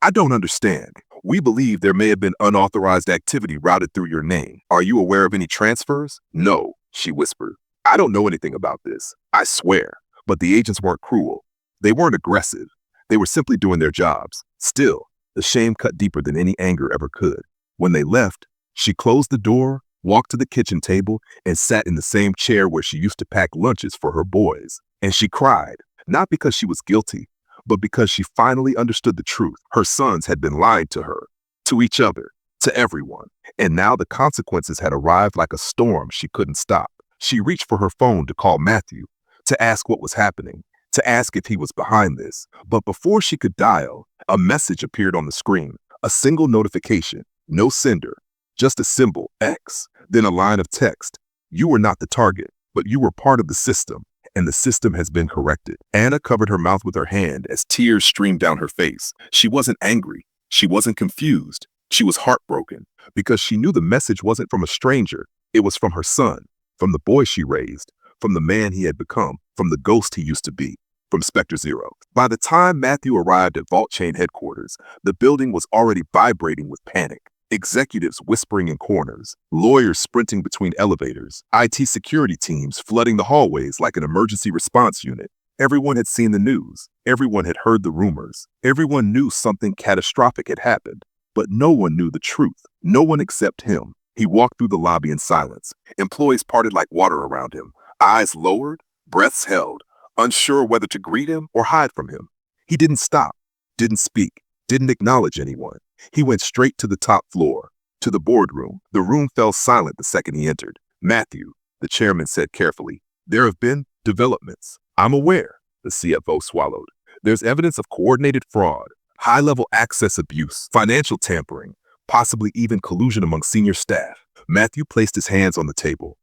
I don't understand. We believe there may have been unauthorized activity routed through your name. Are you aware of any transfers? No, she whispered. I don't know anything about this. I swear. But the agents weren't cruel. They weren't aggressive. They were simply doing their jobs. Still, the shame cut deeper than any anger ever could. When they left, she closed the door, walked to the kitchen table, and sat in the same chair where she used to pack lunches for her boys. And she cried, not because she was guilty, but because she finally understood the truth. Her sons had been lied to her, to each other, to everyone. And now the consequences had arrived like a storm she couldn't stop. She reached for her phone to call Matthew, to ask what was happening, to ask if he was behind this. But before she could dial, a message appeared on the screen, a single notification, no sender, just a symbol, X, then a line of text. You were not the target, but you were part of the system. And the system has been corrected. Anna covered her mouth with her hand as tears streamed down her face. She wasn't angry. She wasn't confused. She was heartbroken because she knew the message wasn't from a stranger. It was from her son, from the boy she raised, from the man he had become, from the ghost he used to be, from Spectre Zero. By the time Matthew arrived at VaultChain headquarters, the building was already vibrating with panic. Executives whispering in corners, lawyers sprinting between elevators, IT security teams flooding the hallways like an emergency response unit. Everyone had seen the news. Everyone had heard the rumors. Everyone knew something catastrophic had happened. But no one knew the truth. No one except him. He walked through the lobby in silence. Employees parted like water around him, eyes lowered, breaths held, unsure whether to greet him or hide from him. He didn't stop, didn't speak, didn't acknowledge anyone. He went straight to the top floor, to the boardroom. The room fell silent the second he entered. Matthew, the chairman said carefully, there have been developments. I'm aware, the CFO swallowed. There's evidence of coordinated fraud, high-level access abuse, financial tampering, possibly even collusion among senior staff. Matthew placed his hands on the table.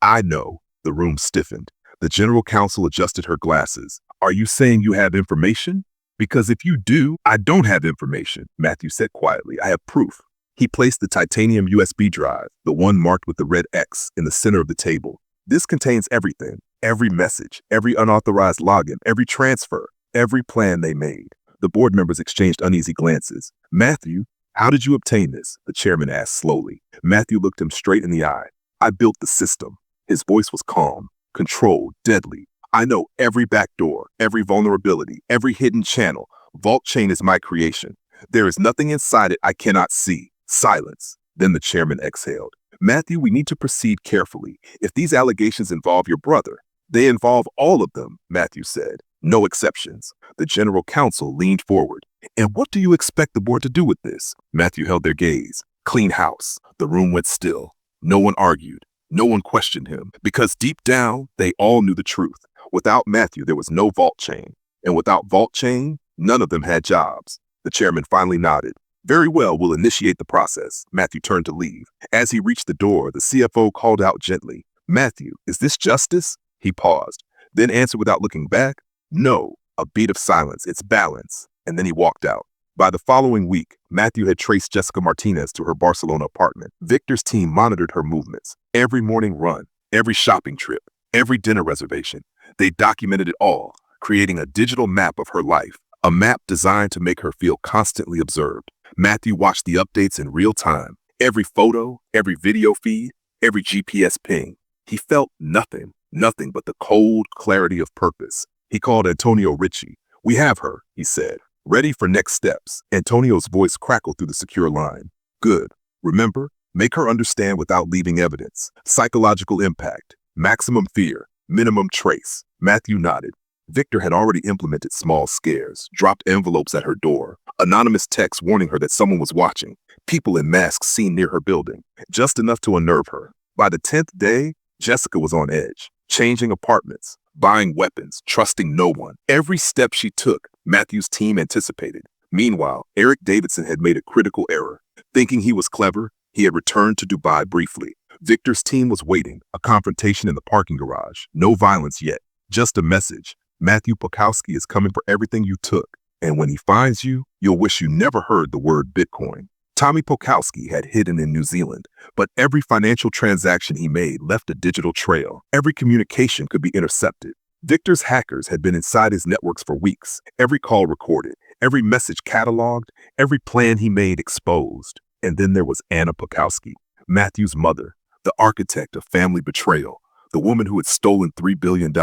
I know. The room stiffened. The general counsel adjusted her glasses. Are you saying you have information? Because if you do, I don't have information, Matthew said quietly. I have proof. He placed the titanium USB drive, the one marked with the red X, in the center of the table. This contains everything, every message, every unauthorized login, every transfer, every plan they made. The board members exchanged uneasy glances. Matthew, how did you obtain this? The chairman asked slowly. Matthew looked him straight in the eye. I built the system. His voice was calm, controlled, deadly. I know every backdoor, every vulnerability, every hidden channel. VaultChain is my creation. There is nothing inside it I cannot see. Silence. Then the chairman exhaled. Matthew, we need to proceed carefully. If these allegations involve your brother, they involve all of them, Matthew said. No exceptions. The general counsel leaned forward. And what do you expect the board to do with this? Matthew held their gaze. Clean house. The room went still. No one argued. No one questioned him. Because deep down, they all knew the truth. Without Matthew, there was no VaultChain. And without VaultChain, none of them had jobs. The chairman finally nodded. Very well, we'll initiate the process. Matthew turned to leave. As he reached the door, the CFO called out gently, Matthew, is this justice? He paused, then answered without looking back, no. A beat of silence. It's balance. and then he walked out. By the following week, Matthew had traced Jessica Martinez to her Barcelona apartment. Victor's team monitored her movements, every morning run, every shopping trip, every dinner reservation. They documented it all, creating a digital map of her life, a map designed to make her feel constantly observed. Matthew watched the updates in real time, every photo, every video feed, every GPS ping. He felt nothing but the cold clarity of purpose. He called Antonio Ricci. "We have her," he said. "Ready for next steps." Antonio's voice crackled through the secure line. "Good. Remember, make her understand without leaving evidence. Psychological impact, maximum fear, minimum trace." Matthew nodded. Victor had already implemented small scares, dropped envelopes at her door, anonymous texts warning her that someone was watching, people in masks seen near her building, just enough to unnerve her. By the 10th day, Jessica was on edge, changing apartments, buying weapons, trusting no one. Every step she took, Matthew's team anticipated. Meanwhile, Eric Davidson had made a critical error. Thinking he was clever, he had returned to Dubai briefly. Victor's team was waiting, a confrontation in the parking garage. No violence yet, just a message. Matthew Pokowski is coming for everything you took, and when he finds you, you'll wish you never heard the word Bitcoin. Tommy Pokowski had hidden in New Zealand, but every financial transaction he made left a digital trail. Every communication could be intercepted. Victor's hackers had been inside his networks for weeks, every call recorded, every message cataloged, every plan he made exposed. And then there was Anna Pokowski, Matthew's mother, the architect of family betrayal, the woman who had stolen $3 billion.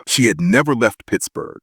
She had never left Pittsburgh,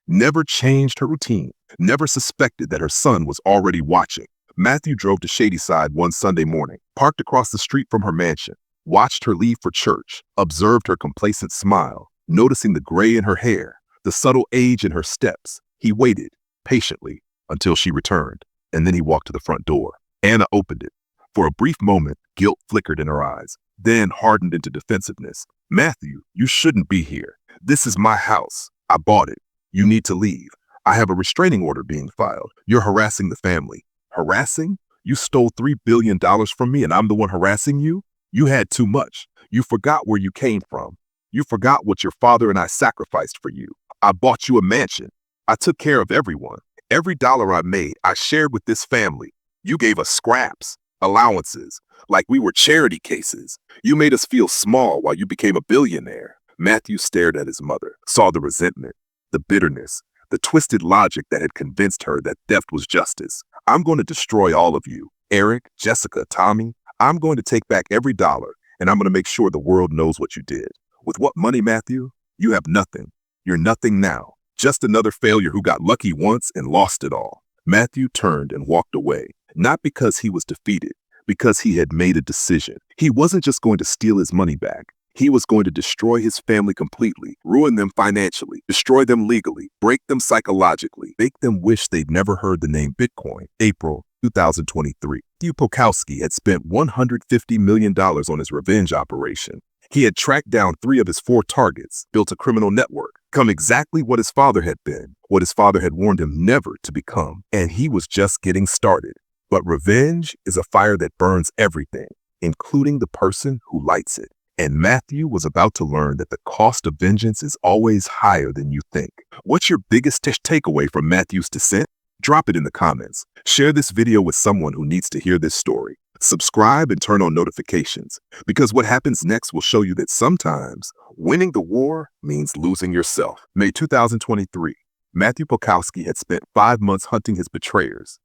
never changed her routine, never suspected that her son was already watching. Matthew drove to Shadyside one Sunday morning, parked across the street from her mansion, watched her leave for church, observed her complacent smile, noticing the gray in her hair, the subtle age in her steps. He waited, patiently, until she returned, and then he walked to the front door. Anna opened it. For a brief moment, guilt flickered in her eyes, then hardened into defensiveness. "Matthew, you shouldn't be here. This is my house. I bought it. You need to leave. I have a restraining order being filed. You're harassing the family." "Harassing? You stole $3 billion from me and I'm the one harassing you? You had too much. You forgot where you came from. You forgot what your father and I sacrificed for you. I bought you a mansion. I took care of everyone. Every dollar I made, I shared with this family. You gave us scraps, allowances, like we were charity cases. You made us feel small while you became a billionaire." Matthew stared at his mother, saw the resentment, the bitterness, the twisted logic that had convinced her that theft was justice. "I'm going to destroy all of you. Eric, Jessica, Tommy. I'm going to take back every dollar, and I'm going to make sure the world knows what you did." "With what money, Matthew? You have nothing. You're nothing now. Just another failure who got lucky once and lost it all." Matthew turned and walked away, not because he was defeated, because he had made a decision. He wasn't just going to steal his money back. He was going to destroy his family completely, ruin them financially, destroy them legally, break them psychologically, make them wish they'd never heard the name Bitcoin. April 2023. Matthew Pokowski had spent $150 million on his revenge operation. He had tracked down 3 of his 4 targets, built a criminal network, become exactly what his father had been, what his father had warned him never to become, and he was just getting started. But revenge is a fire that burns everything, including the person who lights it. And Matthew was about to learn that the cost of vengeance is always higher than you think. What's your biggest takeaway from Matthew's descent? Drop it in the comments. Share this video with someone who needs to hear this story. Subscribe and turn on notifications, because what happens next will show you that sometimes winning the war means losing yourself. May 2023. Matthew Pokowski had spent 5 months hunting his betrayers.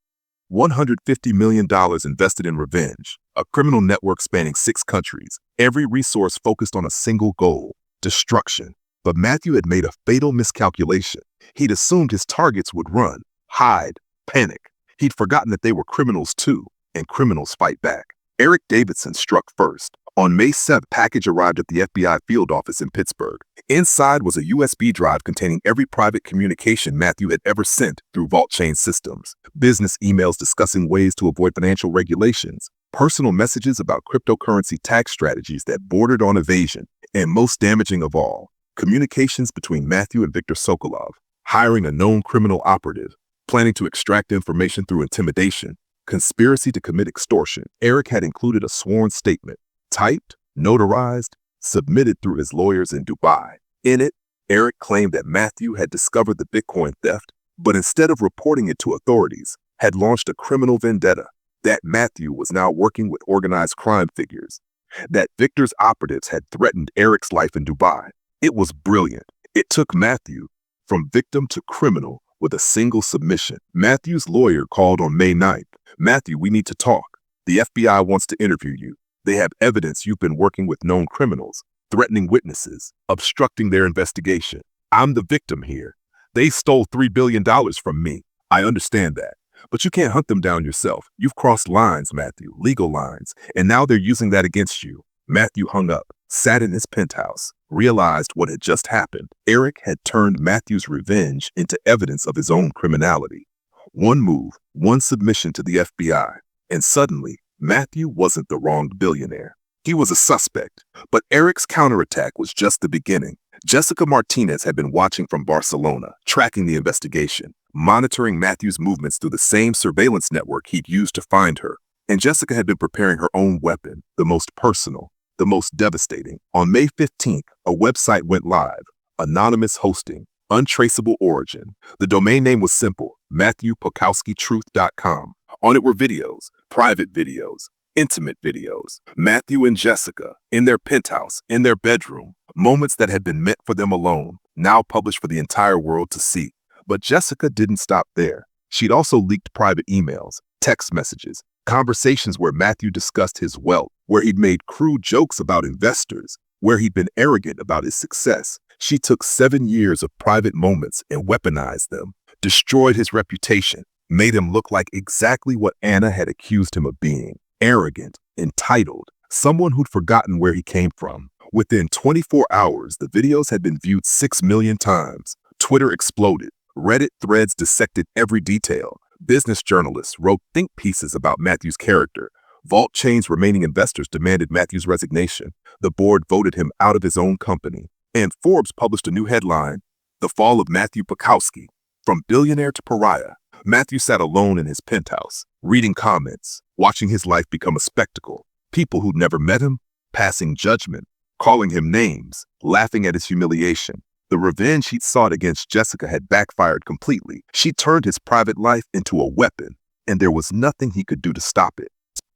$150 million invested in revenge, a criminal network spanning 6 countries, every resource focused on a single goal, destruction. But Matthew had made a fatal miscalculation. He'd assumed his targets would run, hide, panic. He'd forgotten that they were criminals too, and criminals fight back. Eric Davidson struck first. On May 7th, a package arrived at the FBI field office in Pittsburgh. Inside was a USB drive containing every private communication Matthew had ever sent through VaultChain systems. Business emails discussing ways to avoid financial regulations, personal messages about cryptocurrency tax strategies that bordered on evasion, and most damaging of all, communications between Matthew and Victor Sokolov, hiring a known criminal operative, planning to extract information through intimidation, conspiracy to commit extortion. Eric had included a sworn statement, typed, notarized, submitted through his lawyers in Dubai. In it, Eric claimed that Matthew had discovered the Bitcoin theft, but instead of reporting it to authorities, had launched a criminal vendetta. That Matthew was now working with organized crime figures. That Victor's operatives had threatened Eric's life in Dubai. It was brilliant. It took Matthew from victim to criminal with a single submission. Matthew's lawyer called on May 9th. Matthew, we need to talk. The FBI wants to interview you. They have evidence you've been working with known criminals, threatening witnesses, obstructing their investigation. I'm the victim here. They stole $3 billion from me. I understand that. But you can't hunt them down yourself. You've crossed lines, Matthew, legal lines, and now they're using that against you. Matthew hung up, sat in his penthouse, realized what had just happened. Eric had turned Matthew's revenge into evidence of his own criminality. One move, one submission to the FBI, and suddenly, Matthew wasn't the wronged billionaire. He was a suspect, but Eric's counterattack was just the beginning. Jessica Martinez had been watching from Barcelona, tracking the investigation, monitoring Matthew's movements through the same surveillance network he'd used to find her. And Jessica had been preparing her own weapon, the most personal, the most devastating. On May 15th, a website went live, anonymous hosting, untraceable origin. The domain name was simple, MatthewPokowskiTruth.com. On it were videos, private videos, intimate videos. Matthew and Jessica, in their penthouse, in their bedroom, moments that had been meant for them alone, now published for the entire world to see. But Jessica didn't stop there. She'd also leaked private emails, text messages, conversations where Matthew discussed his wealth, where he'd made crude jokes about investors, where he'd been arrogant about his success. She took 7 years of private moments and weaponized them, destroyed his reputation, made him look like exactly what Anna had accused him of being, arrogant, entitled, someone who'd forgotten where he came from. Within 24 hours, the videos had been viewed 6 million times. Twitter exploded. Reddit threads dissected every detail. Business journalists wrote think pieces about Matthew's character. VaultChain's remaining investors demanded Matthew's resignation. The board voted him out of his own company. And Forbes published a new headline, The Fall of Matthew Pokowski. From billionaire to pariah, Matthew sat alone in his penthouse, reading comments, watching his life become a spectacle. People who'd never met him, passing judgment, calling him names, laughing at his humiliation. The revenge he'd sought against Jessica had backfired completely. She turned his private life into a weapon, and there was nothing he could do to stop it.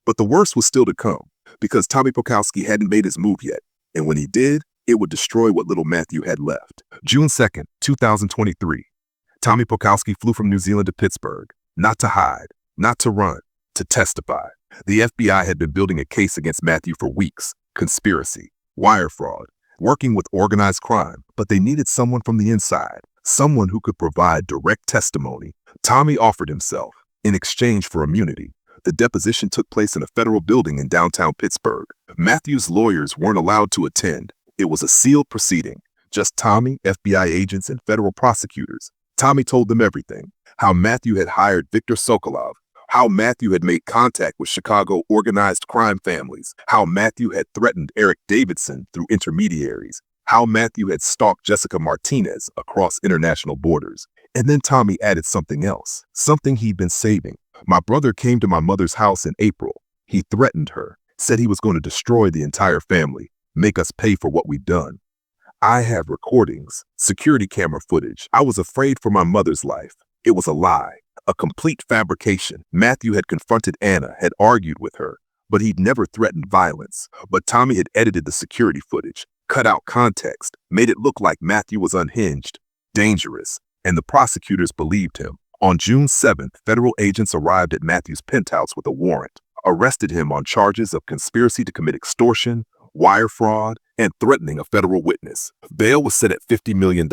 But the worst was still to come, because Tommy Pokowski hadn't made his move yet, and when he did, it would destroy what little Matthew had left. June 2nd, 2023. Tommy Pokowski flew from New Zealand to Pittsburgh, not to hide, not to run, to testify. The FBI had been building a case against Matthew for weeks. Conspiracy, wire fraud, working with organized crime, but they needed someone from the inside, someone who could provide direct testimony. Tommy offered himself in exchange for immunity. The deposition took place in a federal building in downtown Pittsburgh. Matthew's lawyers weren't allowed to attend. It was a sealed proceeding. Just Tommy, FBI agents, and federal prosecutors. Tommy told them everything. How Matthew had hired Victor Sokolov. How Matthew had made contact with Chicago organized crime families. How Matthew had threatened Eric Davidson through intermediaries. How Matthew had stalked Jessica Martinez across international borders. And then Tommy added something else, something he'd been saving. My brother came to my mother's house in April. He threatened her, said he was going to destroy the entire family, make us pay for what we'd done. I have recordings, security camera footage. I was afraid for my mother's life. It was a lie, a complete fabrication. Matthew had confronted Anna, had argued with her, but he'd never threatened violence. But Tommy had edited the security footage, cut out context, made it look like Matthew was unhinged, dangerous, and the prosecutors believed him. On June 7th, federal agents arrived at Matthew's penthouse with a warrant, arrested him on charges of conspiracy to commit extortion, wire fraud, and threatening a federal witness. Bail was set at $50 million.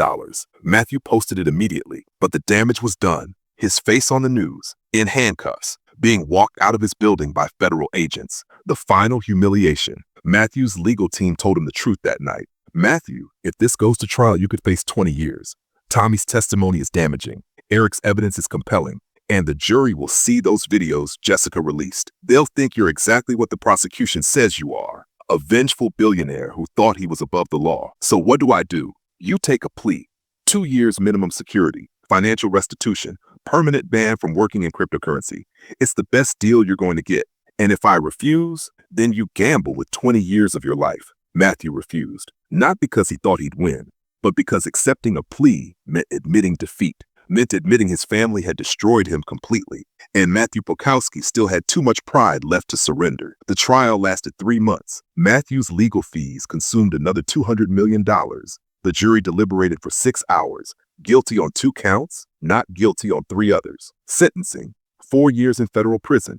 Matthew posted it immediately, but the damage was done. His face on the news, in handcuffs, being walked out of his building by federal agents. The final humiliation. Matthew's legal team told him the truth that night. Matthew, if this goes to trial, you could face 20 years. Tommy's testimony is damaging. Eric's evidence is compelling. And the jury will see those videos Jessica released. They'll think you're exactly what the prosecution says you are. A vengeful billionaire who thought he was above the law. So what do? You take a plea. 2 years minimum security, financial restitution, permanent ban from working in cryptocurrency. It's the best deal you're going to get. And if I refuse, then you gamble with 20 years of your life. Matthew refused, not because he thought he'd win, but because accepting a plea meant admitting defeat. meant admitting his family had destroyed him completely, and Matthew Pokowski still had too much pride left to surrender. The trial lasted 3 months. Matthew's legal fees consumed another $200 million. The jury deliberated for 6 hours. Guilty on 2 counts, not guilty on 3 others. Sentencing: 4 years in federal prison,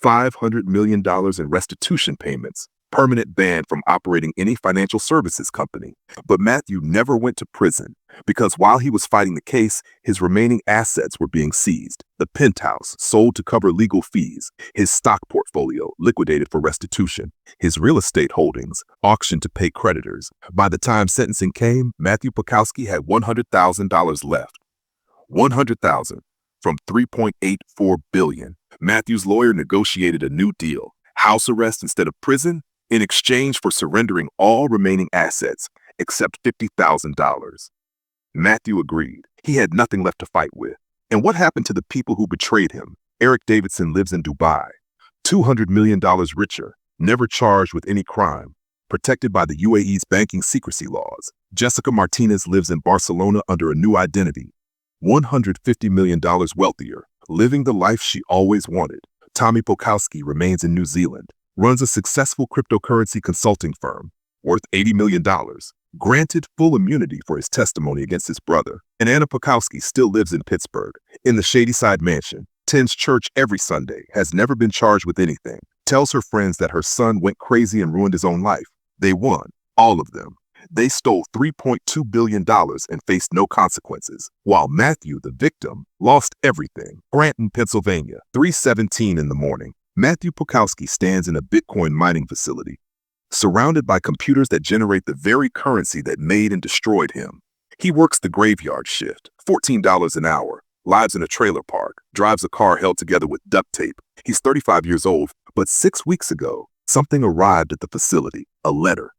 $500 million in restitution payments, permanent ban from operating any financial services company. But Matthew never went to prison because while he was fighting the case, his remaining assets were being seized. The penthouse sold to cover legal fees, his stock portfolio liquidated for restitution, his real estate holdings auctioned to pay creditors. By the time sentencing came, Matthew Pokowski had $100,000 left. $100,000 from $3.84 billion. Matthew's lawyer negotiated a new deal: house arrest instead of prison, in exchange for surrendering all remaining assets except $50,000. Matthew agreed. He had nothing left to fight with. And what happened to the people who betrayed him? Eric Davidson lives in Dubai, $200 million richer, never charged with any crime, protected by the UAE's banking secrecy laws. Jessica Martinez lives in Barcelona under a new identity, $150 million wealthier, living the life she always wanted. Tommy Pokowski remains in New Zealand, runs a successful cryptocurrency consulting firm, worth $80 million, granted full immunity for his testimony against his brother. And Anna Pokowski still lives in Pittsburgh, in the Shadyside mansion, attends church every Sunday, has never been charged with anything, tells her friends that her son went crazy and ruined his own life. They won, all of them. They stole $3.2 billion and faced no consequences, while Matthew, the victim, lost everything. Granton, Pennsylvania, 3:17 in the morning. Matthew Pokowski stands in a Bitcoin mining facility, surrounded by computers that generate the very currency that made and destroyed him. He works the graveyard shift, $14 an hour, lives in a trailer park, drives a car held together with duct tape. He's 35 years old, but 6 weeks ago, something arrived at the facility: a letter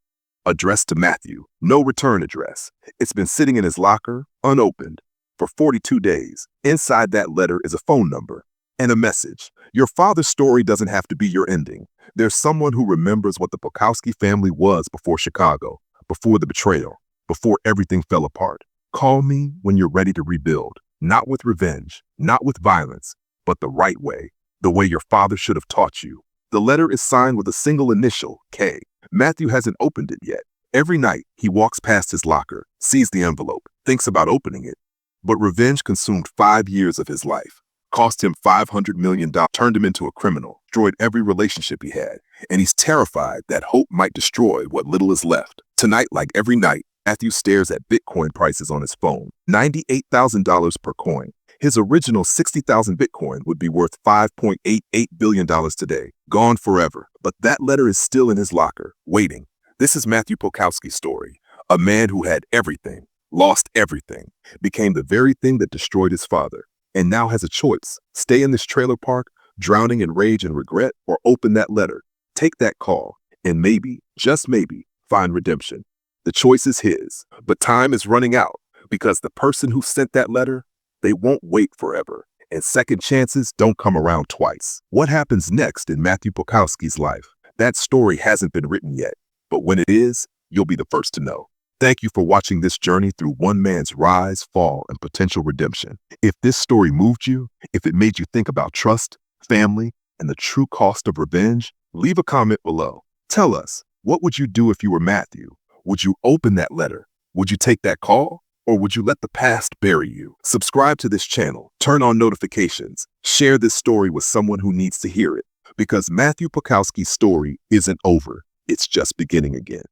addressed to Matthew, no return address. It's been sitting in his locker, unopened, for 42 days. Inside that letter is a phone number and a message: your father's story doesn't have to be your ending. There's someone who remembers what the Pokowski family was before Chicago, before the betrayal, before everything fell apart. Call me when you're ready to rebuild, not with revenge, not with violence, but the right way, the way your father should have taught you. The letter is signed with a single initial, K. Matthew hasn't opened it yet. Every night, he walks past his locker, sees the envelope, thinks about opening it. But revenge consumed 5 years of his life, cost him $500 million, turned him into a criminal, destroyed every relationship he had, and he's terrified that hope might destroy what little is left. Tonight, like every night, Matthew stares at Bitcoin prices on his phone, $98,000 per coin. His original 60,000 Bitcoin would be worth $5.88 billion today, gone forever. But that letter is still in his locker, waiting. This is Matthew Pokowski's story, a man who had everything, lost everything, became the very thing that destroyed his father, and now has a choice: stay in this trailer park, drowning in rage and regret, or open that letter, take that call, and maybe, just maybe, find redemption. The choice is his, but time is running out because the person who sent that letter, they won't wait forever, and second chances don't come around twice. What happens next in Matthew Pokowski's life? That story hasn't been written yet, but when it is, you'll be the first to know. Thank you for watching this journey through one man's rise, fall, and potential redemption. If this story moved you, if it made you think about trust, family, and the true cost of revenge, leave a comment below. Tell us, what would you do if you were Matthew? Would you open that letter? Would you take that call? Or would you let the past bury you? Subscribe to this channel, turn on notifications, share this story with someone who needs to hear it, because Matthew Pokowski's story isn't over. It's just beginning again.